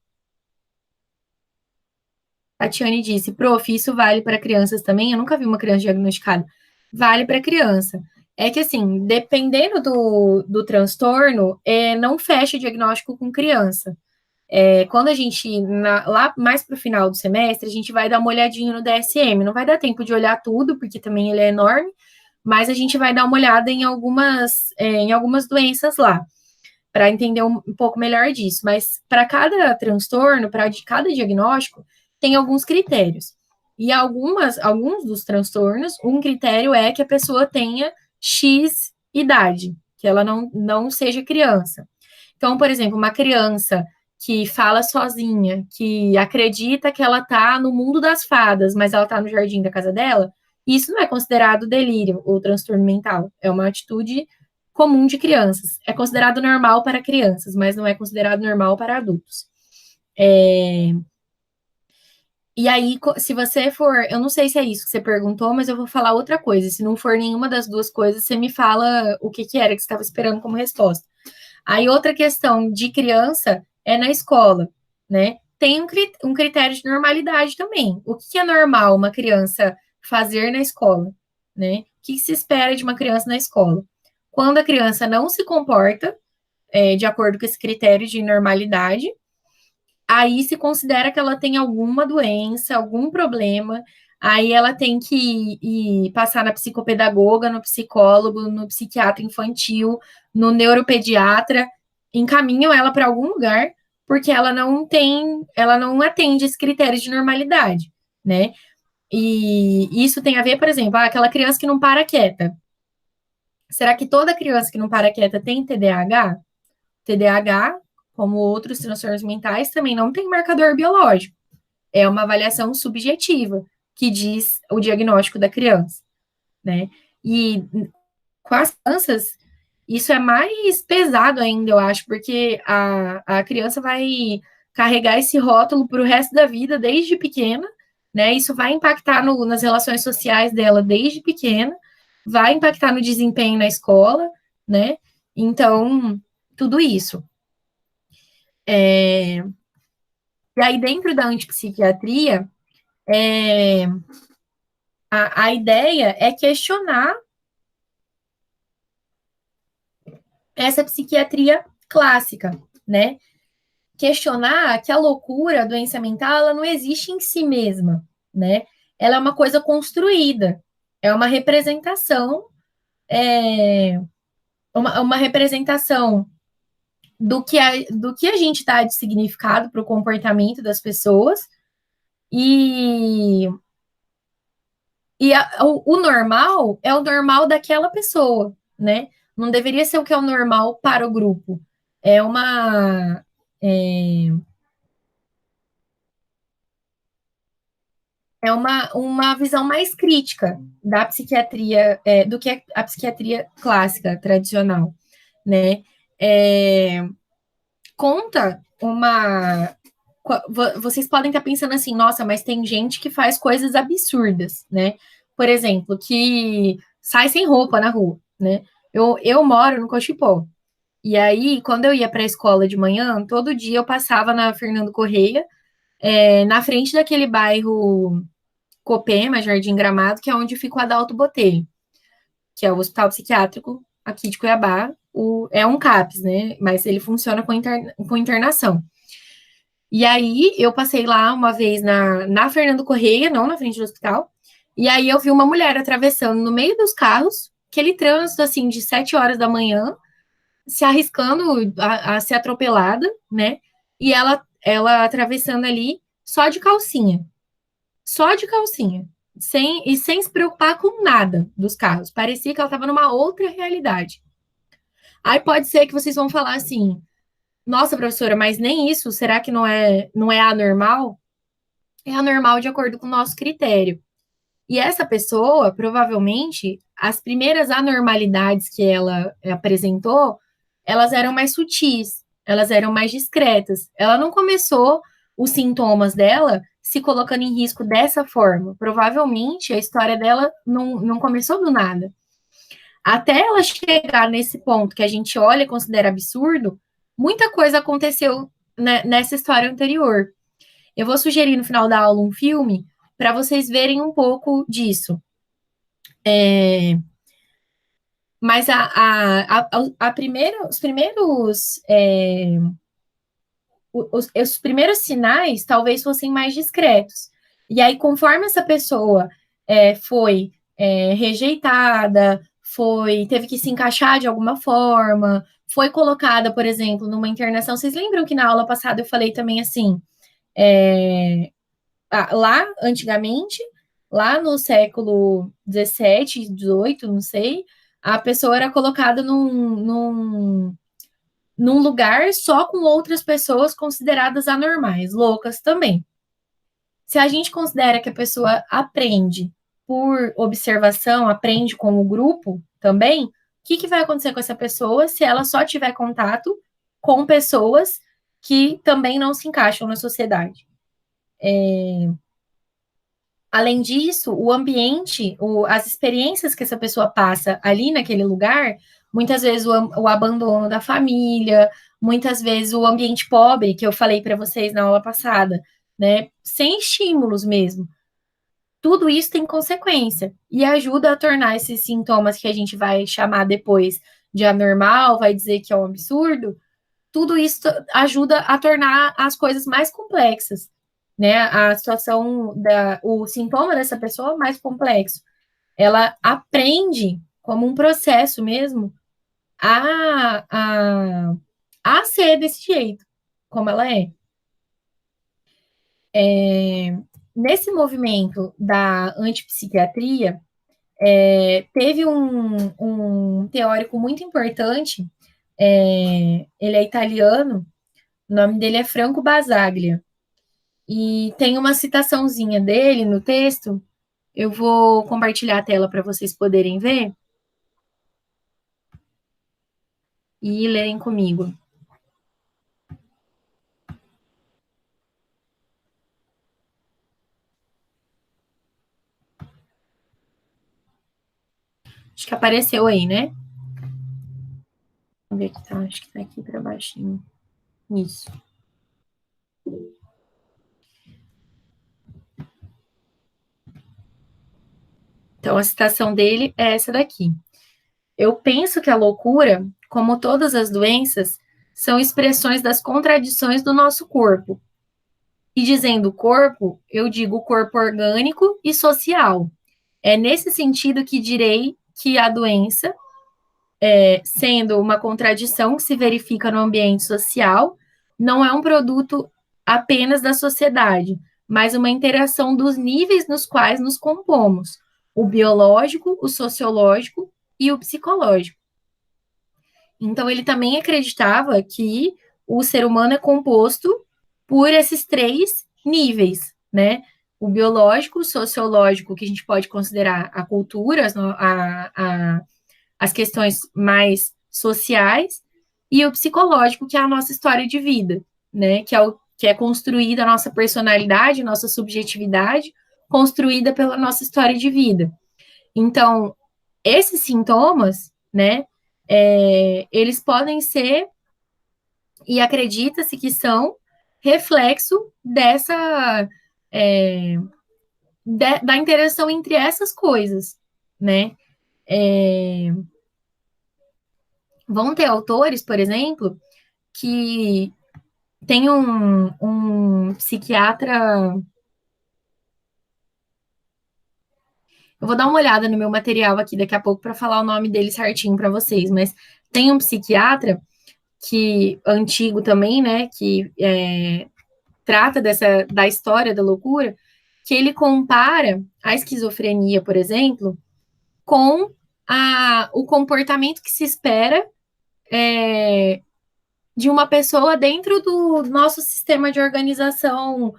Speaker 2: A Tiane disse, prof, isso vale para crianças também? Eu nunca vi uma criança diagnosticada. Vale para criança. É que, assim, dependendo do transtorno, não fecha o diagnóstico com criança. Quando a gente, lá mais para o final do semestre, a gente vai dar uma olhadinha no DSM. Não vai dar tempo de olhar tudo, porque também ele é enorme, mas a gente vai dar uma olhada em algumas doenças lá, para entender um pouco melhor disso. Mas para cada transtorno, para cada diagnóstico, tem alguns critérios. E alguns dos transtornos, um critério é que a pessoa tenha X idade, que ela não seja criança. Então, por exemplo, uma criança que fala sozinha, que acredita que ela está no mundo das fadas, mas ela está no jardim da casa dela, isso não é considerado delírio ou transtorno mental. É uma atitude comum de crianças. É considerado normal para crianças, mas não é considerado normal para adultos. E aí, se você for, eu não sei se é isso que você perguntou, mas eu vou falar outra coisa. Se não for nenhuma das duas coisas, você me fala o que era que você estava esperando como resposta. Aí, outra questão de criança é na escola, né? Tem um critério de normalidade também. O que é normal uma criança fazer na escola, né? O que se espera de uma criança na escola? Quando a criança não se comporta de acordo com esse critério de normalidade, aí se considera que ela tem alguma doença, algum problema, aí ela tem que ir passar na psicopedagoga, no psicólogo, no psiquiatra infantil, no neuropediatra, encaminham ela para algum lugar, porque ela não atende esse critério de normalidade, né? E isso tem a ver, por exemplo, aquela criança que não para quieta. Será que toda criança que não para quieta tem TDAH? TDAH, como outros transtornos mentais, também não tem marcador biológico. É uma avaliação subjetiva que diz o diagnóstico da criança, né? E com as crianças, isso é mais pesado ainda, eu acho, porque a criança vai carregar esse rótulo para o resto da vida, desde pequena, né? Isso vai impactar nas relações sociais dela desde pequena, vai impactar no desempenho na escola, né? Então, tudo isso. E aí, dentro da antipsiquiatria, a ideia é questionar essa psiquiatria clássica, né? Questionar que a loucura, a doença mental, ela não existe em si mesma, né? Ela é uma coisa construída, é uma representação, uma representação do que a gente dá de significado para o comportamento das pessoas, e o normal é o normal daquela pessoa, né? Não deveria ser o que é o normal para o grupo. É uma. É uma visão mais crítica da psiquiatria, do que a psiquiatria clássica, tradicional, né? Conta uma. Vocês podem estar pensando assim, nossa, mas tem gente que faz coisas absurdas, né? Por exemplo, que sai sem roupa na rua, né? Eu moro no Cochipó. E aí, quando eu ia para a escola de manhã, todo dia eu passava na Fernando Correia, na frente daquele bairro Copema, Jardim Gramado, que é onde fica o Adalto Botelho, que é o hospital psiquiátrico aqui de Cuiabá. É um CAPS, né? Mas ele funciona com internação. E aí, eu passei lá uma vez na Fernando Correia, não na frente do hospital, e aí eu vi uma mulher atravessando no meio dos carros, aquele trânsito, assim, de 7 horas da manhã, se arriscando a ser atropelada, né? E ela atravessando ali só de calcinha. Só de calcinha. sem se preocupar com nada dos carros. Parecia que ela estava numa outra realidade. Aí pode ser que vocês vão falar assim: nossa, professora, mas nem isso, será que não é anormal? É anormal de acordo com o nosso critério. E essa pessoa, provavelmente, as primeiras anormalidades que ela apresentou, elas eram mais sutis, elas eram mais discretas. Ela não começou os sintomas dela se colocando em risco dessa forma. Provavelmente, a história dela não começou do nada. Até ela chegar nesse ponto que a gente olha e considera absurdo, muita coisa aconteceu, né, nessa história anterior. Eu vou sugerir no final da aula um filme para vocês verem um pouco disso. Mas os primeiros sinais talvez fossem mais discretos. E aí, conforme essa pessoa foi rejeitada, teve que se encaixar de alguma forma, foi colocada, por exemplo, numa internação. Vocês lembram que na aula passada eu falei também assim, lá antigamente, lá no século 17, 18, não sei, a pessoa era colocada num lugar só com outras pessoas consideradas anormais, loucas também. Se a gente considera que a pessoa aprende por observação, aprende com o grupo também, o que vai acontecer com essa pessoa se ela só tiver contato com pessoas que também não se encaixam na sociedade? Além disso, o ambiente, as experiências que essa pessoa passa ali naquele lugar, muitas vezes o abandono da família, muitas vezes o ambiente pobre, que eu falei para vocês na aula passada, né? Sem estímulos mesmo. Tudo isso tem consequência e ajuda a tornar esses sintomas que a gente vai chamar depois de anormal, vai dizer que é um absurdo, tudo isso ajuda a tornar as coisas mais complexas, né? A situação, o sintoma dessa pessoa é mais complexo. Ela aprende, como um processo mesmo, a ser desse jeito, como ela é. Nesse movimento da antipsiquiatria, teve um teórico muito importante, ele é italiano, o nome dele é Franco Basaglia, e tem uma citaçãozinha dele no texto, eu vou compartilhar a tela para vocês poderem ver e lerem comigo. Acho que apareceu aí, né? Vamos ver aqui, tá? Acho que tá aqui para baixinho. Isso. Então, a citação dele é essa daqui. Eu penso que a loucura, como todas as doenças, são expressões das contradições do nosso corpo. E dizendo corpo, eu digo corpo orgânico e social. É nesse sentido que direi que a doença, sendo uma contradição que se verifica no ambiente social, não é um produto apenas da sociedade, mas uma interação dos níveis nos quais nos compomos, o biológico, o sociológico e o psicológico. Então, ele também acreditava que o ser humano é composto por esses três níveis, né? O biológico, o sociológico, que a gente pode considerar a cultura, as questões mais sociais, e o psicológico, que é a nossa história de vida, né? Que é construída a nossa personalidade, nossa subjetividade, construída pela nossa história de vida. Então, esses sintomas, né? Eles podem ser, e acredita-se que são, reflexo da interação entre essas coisas, né? Vão ter autores, por exemplo, que tem um psiquiatra. Eu vou dar uma olhada no meu material aqui daqui a pouco para falar o nome dele certinho para vocês, mas tem um psiquiatra que antigo também, né, que trata da história da loucura, que ele compara a esquizofrenia, por exemplo, com o comportamento que se espera de uma pessoa dentro do nosso sistema de organização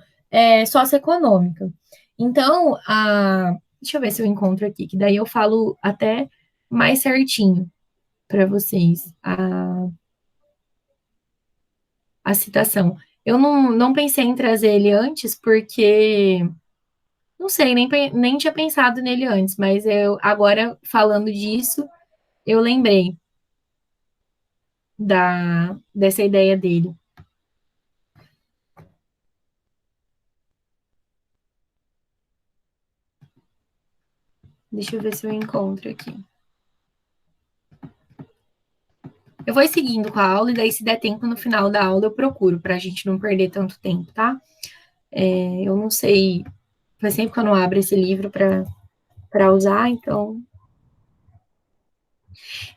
Speaker 2: socioeconômica. Então, deixa eu ver se eu encontro aqui, que daí eu falo até mais certinho para vocês a citação. Eu não pensei em trazer ele antes, porque não sei, nem tinha pensado nele antes, mas eu agora falando disso, eu lembrei dessa ideia dele. Deixa eu ver se eu encontro aqui. Eu vou seguindo com a aula, e daí, se der tempo, no final da aula, eu procuro, para a gente não perder tanto tempo, tá? Eu não sei, faz sempre que eu não abro esse livro para usar, então...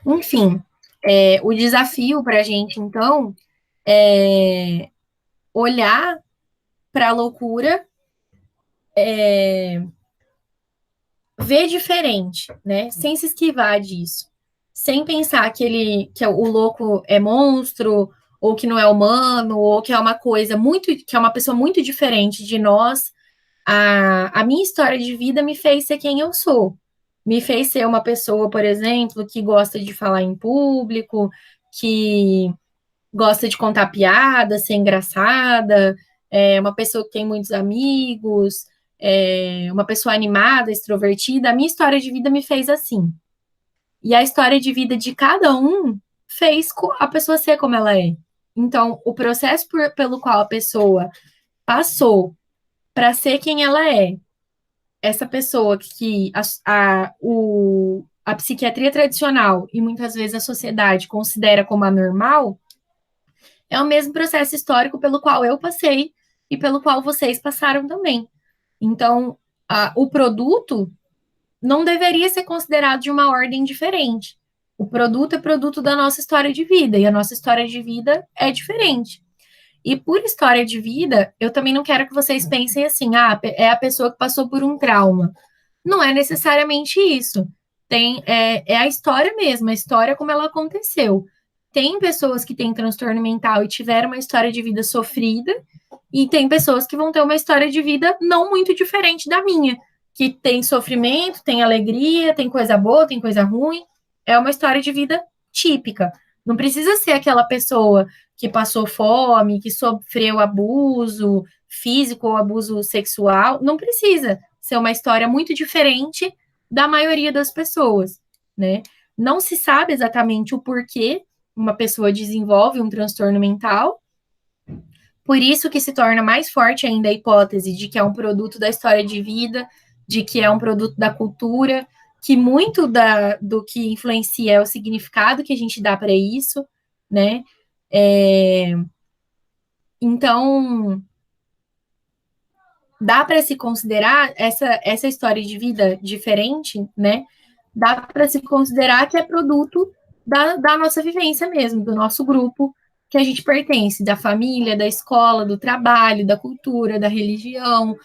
Speaker 2: Enfim, o desafio para a gente, então, é olhar para a loucura, ver diferente, né? Sem se esquivar disso. Sem pensar que o louco é monstro, ou que não é humano, ou que é uma coisa que é uma pessoa muito diferente de nós. A minha história de vida me fez ser quem eu sou. Me fez ser uma pessoa, por exemplo, que gosta de falar em público, que gosta de contar piada, ser engraçada, uma pessoa que tem muitos amigos, uma pessoa animada, extrovertida. A minha história de vida me fez assim. E a história de vida de cada um fez a pessoa ser como ela é. Então, o processo pelo qual a pessoa passou para ser quem ela é, essa pessoa que a psiquiatria tradicional e muitas vezes a sociedade considera como anormal, é o mesmo processo histórico pelo qual eu passei e pelo qual vocês passaram também. Então, o produto não deveria ser considerado de uma ordem diferente. O produto é produto da nossa história de vida, e a nossa história de vida é diferente. E por história de vida, eu também não quero que vocês pensem assim, é a pessoa que passou por um trauma. Não é necessariamente isso. É a história mesmo, a história como ela aconteceu. Tem pessoas que têm transtorno mental e tiveram uma história de vida sofrida, e tem pessoas que vão ter uma história de vida não muito diferente da minha, que tem sofrimento, tem alegria, tem coisa boa, tem coisa ruim. É uma história de vida típica. Não precisa ser aquela pessoa que passou fome, que sofreu abuso físico ou abuso sexual. Não precisa ser uma história muito diferente da maioria das pessoas, né? Não se sabe exatamente o porquê uma pessoa desenvolve um transtorno mental. Por isso que se torna mais forte ainda a hipótese de que é um produto da história de vida, de que é um produto da cultura, que muito do que influencia é o significado que a gente dá para isso, né? Então, dá para se considerar essa história de vida diferente, né? Dá para se considerar que é produto da nossa vivência mesmo, do nosso grupo que a gente pertence, da família, da escola, do trabalho, da cultura, da religião,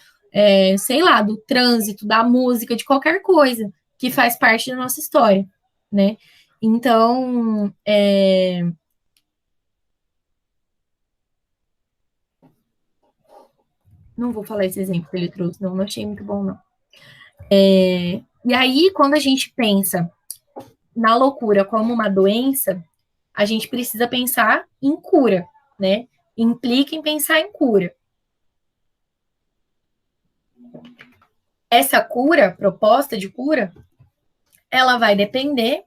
Speaker 2: sei lá, do trânsito, da música, de qualquer coisa que faz parte da nossa história, né? Então, não vou falar esse exemplo que ele trouxe, não achei muito bom, não. E aí, quando a gente pensa na loucura como uma doença, a gente precisa pensar em cura, né? Implica em pensar em cura. Essa cura, proposta de cura, ela vai depender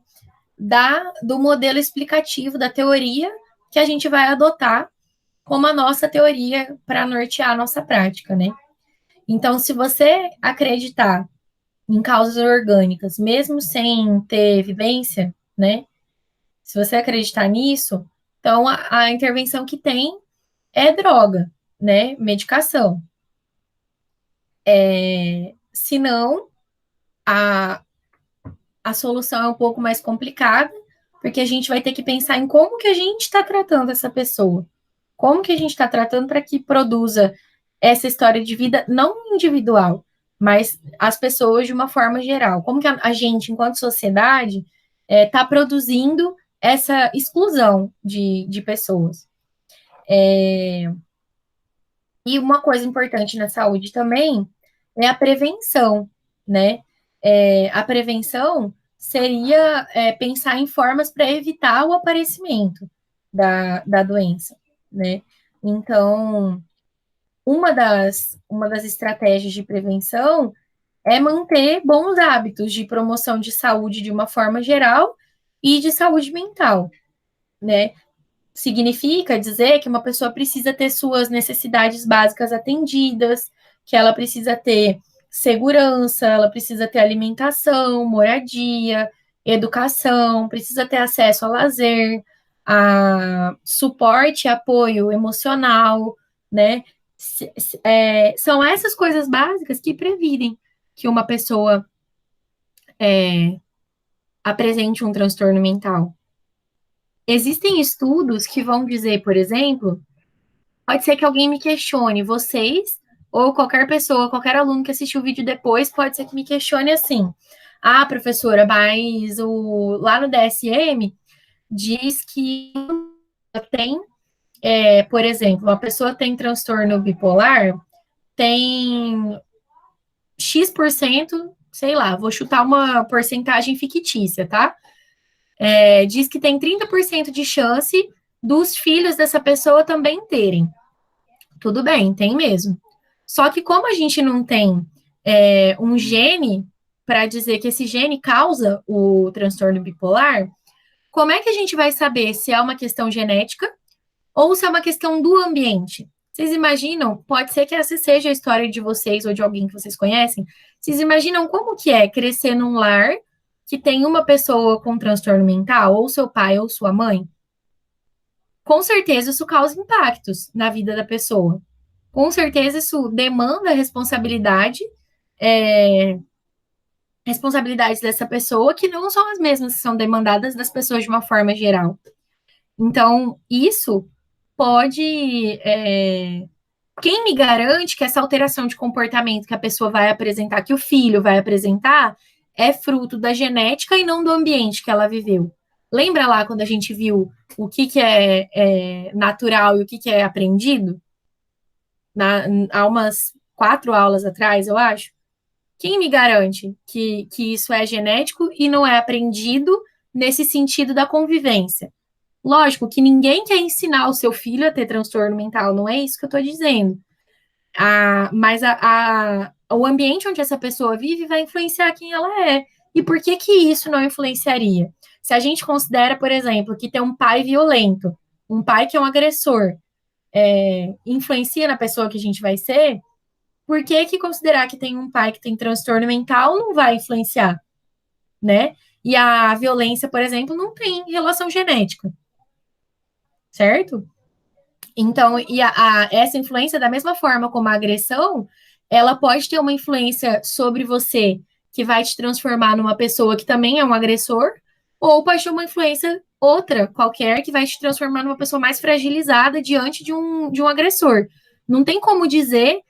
Speaker 2: do modelo explicativo, da teoria que a gente vai adotar como a nossa teoria para nortear a nossa prática, né? Então, se você acreditar em causas orgânicas, mesmo sem ter vivência, né? Se você acreditar nisso, então a intervenção que tem é droga, né? Medicação. Se não, a solução é um pouco mais complicada, porque a gente vai ter que pensar em como que a gente está tratando essa pessoa. Como que a gente está tratando para que produza essa história de vida não individual, mas as pessoas de uma forma geral. Como que a gente, enquanto sociedade, está produzindo essa exclusão de pessoas. E uma coisa importante na saúde também é a prevenção, né? A prevenção seria pensar em formas para evitar o aparecimento da doença, né? Então, uma das estratégias de prevenção é manter bons hábitos de promoção de saúde de uma forma geral e de saúde mental, né? Significa dizer que uma pessoa precisa ter suas necessidades básicas atendidas, que ela precisa ter segurança, ela precisa ter alimentação, moradia, educação, precisa ter acesso a lazer, a suporte e apoio emocional, né? São essas coisas básicas que previnem que uma pessoa apresente um transtorno mental. Existem estudos que vão dizer, por exemplo, pode ser que alguém me questione, vocês, ou qualquer pessoa, qualquer aluno que assistiu o vídeo depois, pode ser que me questione assim. Ah, professora, mas lá no DSM diz que tem, por exemplo, uma pessoa tem transtorno bipolar, tem X%, sei lá, vou chutar uma porcentagem fictícia, tá? Diz que tem 30% de chance dos filhos dessa pessoa também terem. Tudo bem, tem mesmo. Só que como a gente não tem um gene para dizer que esse gene causa o transtorno bipolar, como é que a gente vai saber se é uma questão genética ou se é uma questão do ambiente? Vocês imaginam? Pode ser que essa seja a história de vocês ou de alguém que vocês conhecem. Vocês imaginam como que é crescer num lar que tem uma pessoa com transtorno mental, ou seu pai ou sua mãe? Com certeza isso causa impactos na vida da pessoa. Com certeza isso demanda responsabilidades dessa pessoa que não são as mesmas que são demandadas das pessoas de uma forma geral. Então, isso pode. Quem me garante que essa alteração de comportamento que a pessoa vai apresentar, que o filho vai apresentar, é fruto da genética e não do ambiente que ela viveu? Lembra lá quando a gente viu o que é natural e o que é aprendido? Há umas 4 aulas atrás, eu acho. Quem me garante que isso é genético e não é aprendido nesse sentido da convivência? Lógico que ninguém quer ensinar o seu filho a ter transtorno mental, não é isso que eu estou dizendo. Mas o ambiente onde essa pessoa vive vai influenciar quem ela é. E por que isso não influenciaria? Se a gente considera, por exemplo, que tem um pai violento, um pai que é um agressor, influencia na pessoa que a gente vai ser, por que considerar que tem um pai que tem transtorno mental não vai influenciar, né? E a violência, por exemplo, não tem relação genética, certo? Então, essa influência, da mesma forma como a agressão, ela pode ter uma influência sobre você que vai te transformar numa pessoa que também é um agressor, ou pode ter uma influência outra, qualquer, que vai te transformar numa pessoa mais fragilizada diante de um agressor. Não tem como dizer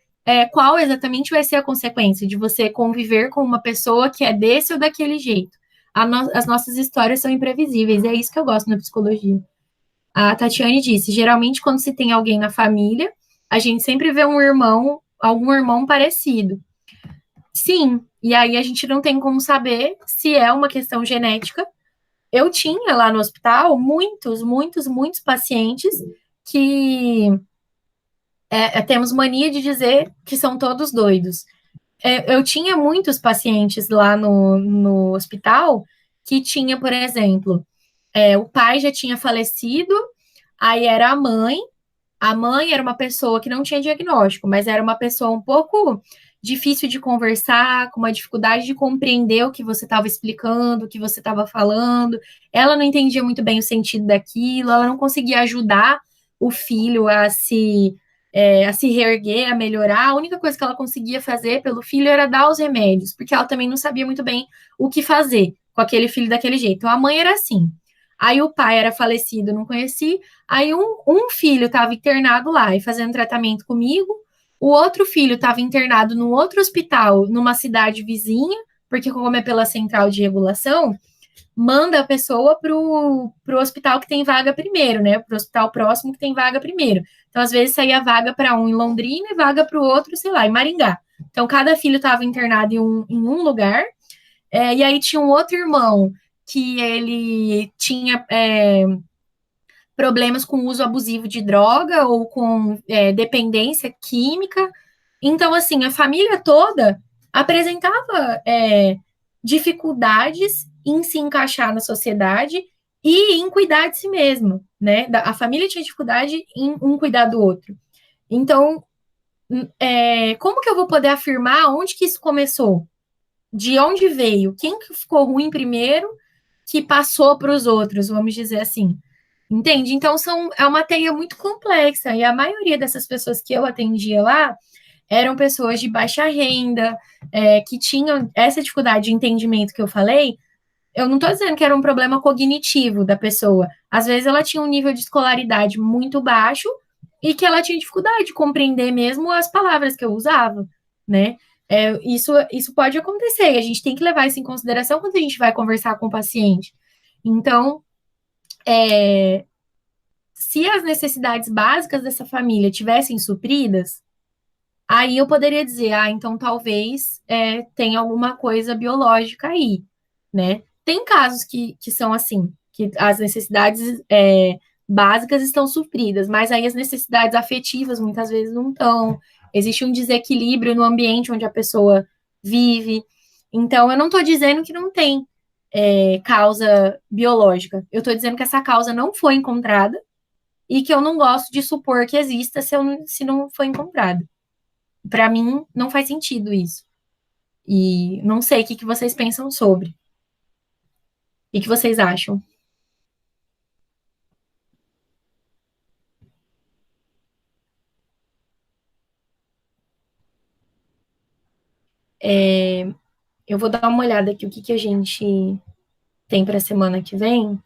Speaker 2: qual exatamente vai ser a consequência de você conviver com uma pessoa que é desse ou daquele jeito. As nossas histórias são imprevisíveis, é isso que eu gosto na psicologia. A Tatiane disse, geralmente quando se tem alguém na família, a gente sempre vê algum irmão parecido. Sim, e aí a gente não tem como saber se é uma questão genética. Eu tinha lá no hospital muitos pacientes que temos mania de dizer que são todos doidos. Eu tinha muitos pacientes lá no hospital que tinha, por exemplo, o pai já tinha falecido, aí era a mãe era uma pessoa que não tinha diagnóstico, mas era uma pessoa um pouco difícil de conversar, com uma dificuldade de compreender o que você estava explicando, o que você estava falando, ela não entendia muito bem o sentido daquilo, ela não conseguia ajudar o filho a se reerguer, a melhorar, a única coisa que ela conseguia fazer pelo filho era dar os remédios, porque ela também não sabia muito bem o que fazer com aquele filho daquele jeito. Então, a mãe era assim. Aí o pai era falecido, não conheci. Aí um filho estava internado lá e fazendo tratamento comigo. O outro filho estava internado num outro hospital, numa cidade vizinha, porque como é pela central de regulação, manda a pessoa para o hospital que tem vaga primeiro, né? Para o hospital próximo que tem vaga primeiro. Então, às vezes, saía vaga para um em Londrina e vaga para o outro, sei lá, em Maringá. Então, cada filho estava internado em um lugar. E aí tinha um outro irmão que ele tinha problemas com uso abusivo de droga ou com dependência química. Então, assim, a família toda apresentava dificuldades em se encaixar na sociedade e em cuidar de si mesmo, né? A família tinha dificuldade em um cuidar do outro. Então, como que eu vou poder afirmar onde que isso começou? De onde veio? Quem que ficou ruim primeiro que passou para os outros, vamos dizer assim. Entende? Então, é uma teia muito complexa, e a maioria dessas pessoas que eu atendia lá eram pessoas de baixa renda, que tinham essa dificuldade de entendimento que eu falei. Eu não estou dizendo que era um problema cognitivo da pessoa. Às vezes ela tinha um nível de escolaridade muito baixo e que ela tinha dificuldade de compreender mesmo as palavras que eu usava, né? Isso pode acontecer, e a gente tem que levar isso em consideração quando a gente vai conversar com o paciente. Então, se as necessidades básicas dessa família tivessem supridas, aí eu poderia dizer, então talvez tenha alguma coisa biológica aí, né? Tem casos que são assim, que as necessidades básicas estão supridas, mas aí as necessidades afetivas muitas vezes não estão. Existe um desequilíbrio no ambiente onde a pessoa vive. Então, eu não estou dizendo que não tem causa biológica. Eu estou dizendo que essa causa não foi encontrada e que eu não gosto de supor que exista se não foi encontrada. Para mim, não faz sentido isso. E não sei o que vocês pensam sobre. O que vocês acham? Eu vou dar uma olhada aqui o que a gente tem para a semana que vem.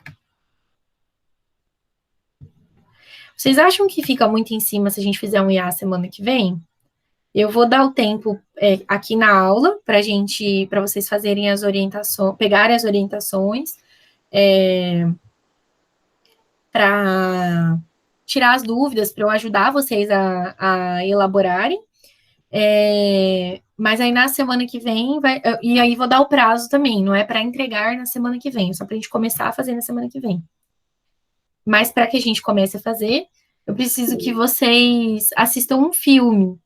Speaker 2: Vocês acham que fica muito em cima se a gente fizer um IA semana que vem? Eu vou dar o tempo aqui na aula para vocês fazerem as orientações, pegarem as orientações, para tirar as dúvidas, para eu ajudar vocês a elaborarem. Mas aí na semana que vem, e aí vou dar o prazo também, não é para entregar na semana que vem, só para a gente começar a fazer na semana que vem. Mas para que a gente comece a fazer, eu preciso que vocês assistam um filme.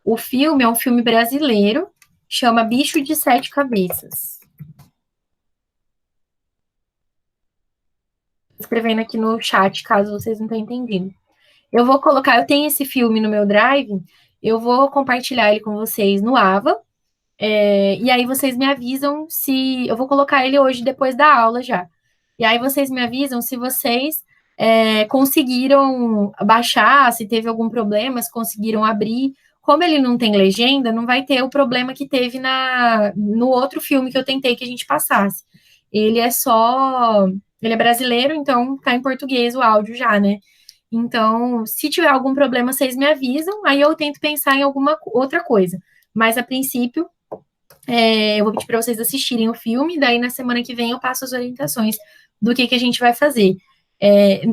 Speaker 2: O filme é um filme brasileiro, chama Bicho de Sete Cabeças. Escrevendo aqui no chat, caso vocês não tenham entendido. Eu tenho esse filme no meu Drive, eu vou compartilhar ele com vocês no Ava, e aí vocês me avisam se... Eu vou colocar ele hoje, depois da aula já. E aí vocês me avisam se vocês conseguiram baixar, se teve algum problema, se conseguiram abrir. Como ele não tem legenda, não vai ter o problema que teve no outro filme que eu tentei que a gente passasse. Ele é brasileiro, então tá em português o áudio já, né? Então, se tiver algum problema, vocês me avisam, aí eu tento pensar em alguma outra coisa. Mas, a princípio, eu vou pedir para vocês assistirem o filme, daí na semana que vem eu passo as orientações do que a gente vai fazer.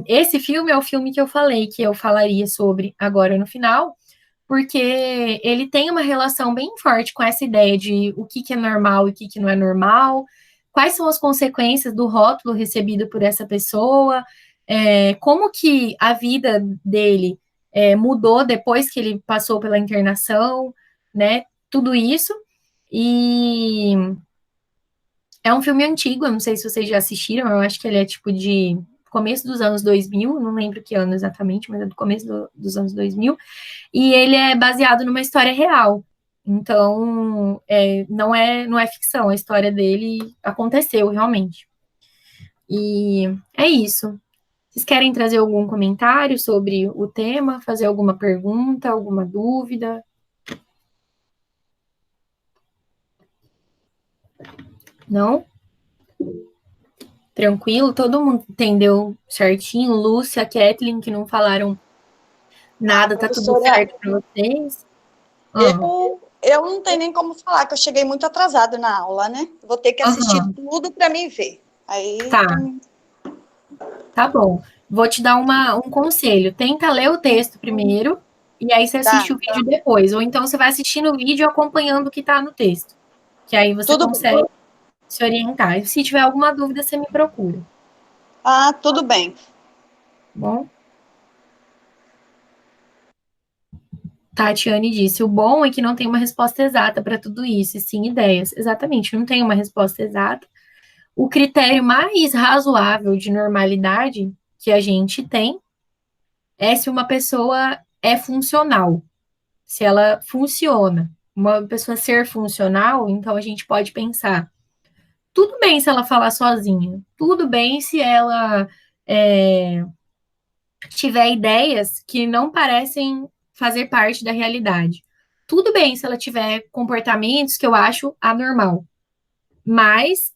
Speaker 2: Esse filme é o filme que eu falei, que eu falaria sobre agora no final, porque ele tem uma relação bem forte com essa ideia de o que é normal e o que não é normal, quais são as consequências do rótulo recebido por essa pessoa, como que a vida dele mudou depois que ele passou pela internação, né? Tudo isso. E é um filme antigo, eu não sei se vocês já assistiram, eu acho que ele é tipo de começo dos anos 2000, não lembro que ano exatamente, mas é do começo dos anos 2000, e ele é baseado numa história real. Então, não é ficção, a história dele aconteceu realmente. E é isso. Vocês querem trazer algum comentário sobre o tema, fazer alguma pergunta, alguma dúvida? Não? Tranquilo? Todo mundo entendeu certinho? Lúcia, Kathleen, que não falaram nada, tá tudo certo para vocês?
Speaker 5: Eu não tenho nem como falar, que eu cheguei muito atrasado na aula, né? Vou ter que assistir tudo para mim ver. Aí,
Speaker 2: Tá bom. Vou te dar um conselho. Tenta ler o texto primeiro, e aí você assiste o vídeo depois. Ou então você vai assistindo o vídeo acompanhando o que está no texto. Que aí você consegue se orientar. E se tiver alguma dúvida, você me procura.
Speaker 5: Ah, tudo bem.
Speaker 2: Bom. Tatiane disse, o bom é que não tem uma resposta exata para tudo isso, e sim ideias. Exatamente, não tem uma resposta exata. O critério mais razoável de normalidade que a gente tem é se uma pessoa é funcional, se ela funciona. Uma pessoa ser funcional, então a gente pode pensar, tudo bem se ela falar sozinha, tudo bem se ela tiver ideias que não parecem fazer parte da realidade. Tudo bem se ela tiver comportamentos que eu acho anormal. Mas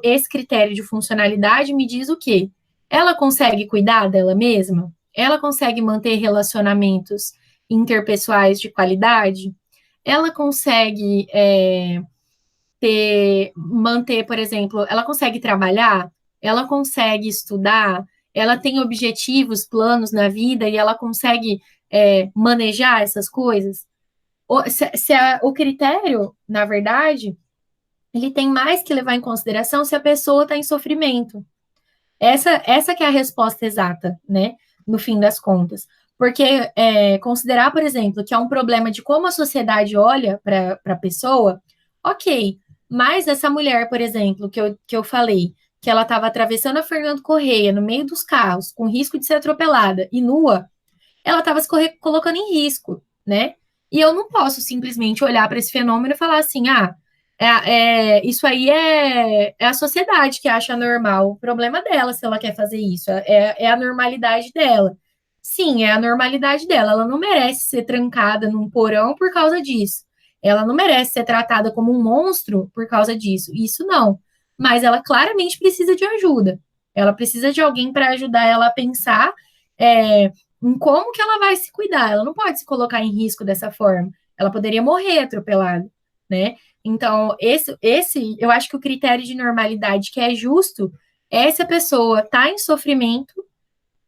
Speaker 2: esse critério de funcionalidade me diz o quê? Ela consegue cuidar dela mesma? Ela consegue manter relacionamentos interpessoais de qualidade? Ela consegue manter, por exemplo, ela consegue trabalhar? Ela consegue estudar? Ela tem objetivos, planos na vida e ela consegue manejar essas coisas? O critério, na verdade, ele tem mais que levar em consideração se a pessoa está em sofrimento. Essa que é a resposta exata, né? No fim das contas. Porque considerar, por exemplo, que é um problema de como a sociedade olha para a pessoa, ok. Mas essa mulher, por exemplo, que eu falei, que ela estava atravessando a Fernando Correia no meio dos carros, com risco de ser atropelada e nua, ela estava se colocando em risco, né? E eu não posso simplesmente olhar para esse fenômeno e falar assim, isso aí é a sociedade que acha normal. O problema dela se ela quer fazer isso. É a normalidade dela. Sim, é a normalidade dela. Ela não merece ser trancada num porão por causa disso. Ela não merece ser tratada como um monstro por causa disso. Isso não. Mas ela claramente precisa de ajuda. Ela precisa de alguém para ajudar ela a pensar em como que ela vai se cuidar. Ela não pode se colocar em risco dessa forma. Ela poderia morrer atropelada, né? Então, eu acho que o critério de normalidade que é justo é se a pessoa está em sofrimento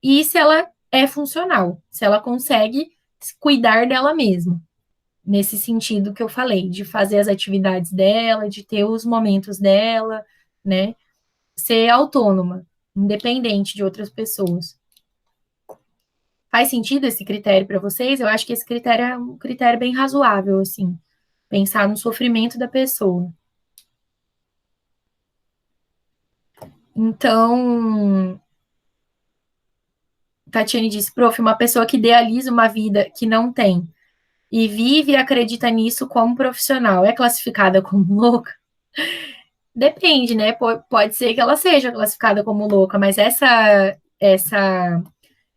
Speaker 2: e se ela é funcional, se ela consegue cuidar dela mesma. Nesse sentido que eu falei, de fazer as atividades dela, de ter os momentos dela, né? Ser autônoma, independente de outras pessoas. Faz sentido esse critério para vocês? Eu acho que esse critério é um critério bem razoável, assim. Pensar no sofrimento da pessoa. Então, Tatiane disse, prof, uma pessoa que idealiza uma vida que não tem e vive e acredita nisso como profissional, é classificada como louca? Depende, né? Pode ser que ela seja classificada como louca, mas essa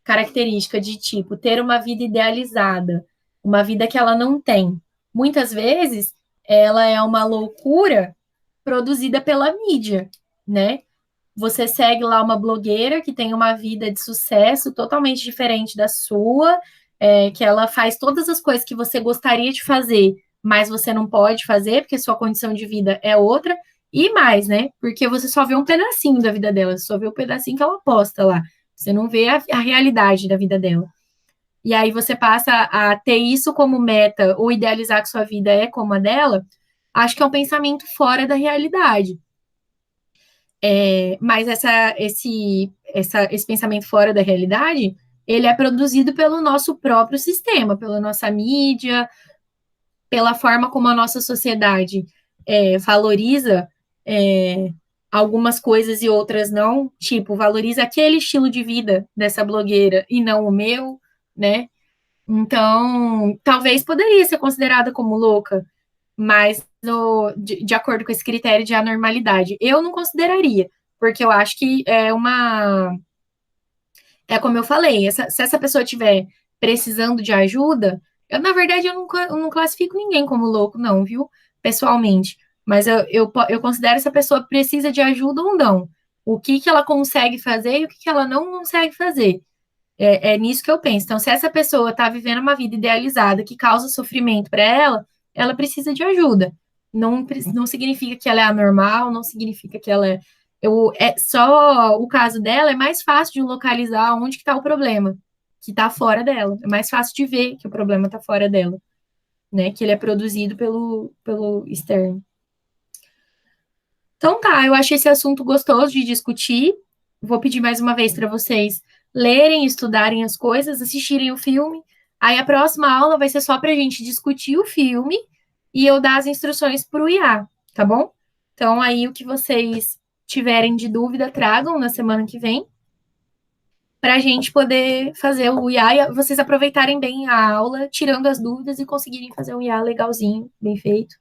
Speaker 2: característica de, tipo, ter uma vida idealizada, uma vida que ela não tem, muitas vezes, ela é uma loucura produzida pela mídia, né? Você segue lá uma blogueira que tem uma vida de sucesso totalmente diferente da sua, que ela faz todas as coisas que você gostaria de fazer, mas você não pode fazer porque sua condição de vida é outra, e mais, né? Porque você só vê um pedacinho da vida dela, você só vê o pedacinho que ela posta lá, você não vê a realidade da vida dela. E aí você passa a ter isso como meta, ou idealizar que sua vida é como a dela, acho que é um pensamento fora da realidade. Mas esse pensamento fora da realidade, ele é produzido pelo nosso próprio sistema, pela nossa mídia, pela forma como a nossa sociedade valoriza algumas coisas e outras não, tipo, valoriza aquele estilo de vida dessa blogueira e não o meu, né? Então, talvez poderia ser considerada como louca, mas de acordo com esse critério de anormalidade. Eu não consideraria, porque eu acho que é como eu falei, se essa pessoa estiver precisando de ajuda, na verdade, eu não classifico ninguém como louco, não, viu? Pessoalmente. Mas eu considero essa pessoa precisa de ajuda ou não. O que ela consegue fazer e o que ela não consegue fazer. É nisso que eu penso. Então, se essa pessoa está vivendo uma vida idealizada que causa sofrimento para ela precisa de ajuda. Não significa que ela é anormal, não significa que ela só o caso dela é mais fácil de localizar onde que está o problema, que está fora dela. É mais fácil de ver que o problema está fora dela, né? Que ele é produzido pelo externo. Então tá, eu acho esse assunto gostoso de discutir. Vou pedir mais uma vez para vocês lerem, estudarem as coisas, assistirem o filme. Aí a próxima aula vai ser só para a gente discutir o filme e eu dar as instruções para o IA, tá bom? Então aí o que vocês tiverem de dúvida, tragam na semana que vem, para a gente poder fazer o IA e vocês aproveitarem bem a aula, tirando as dúvidas e conseguirem fazer um IA legalzinho, bem feito,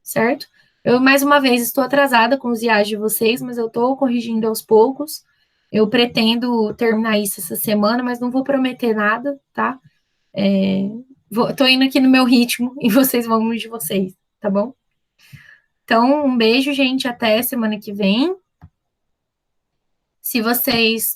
Speaker 2: certo? Eu, mais uma vez, estou atrasada com os IAs de vocês, mas eu estou corrigindo aos poucos. Eu pretendo terminar isso essa semana, mas não vou prometer nada, tá? Tô indo aqui no meu ritmo e vocês vão no de vocês, tá bom? Então, um beijo, gente. Até semana que vem. Se vocês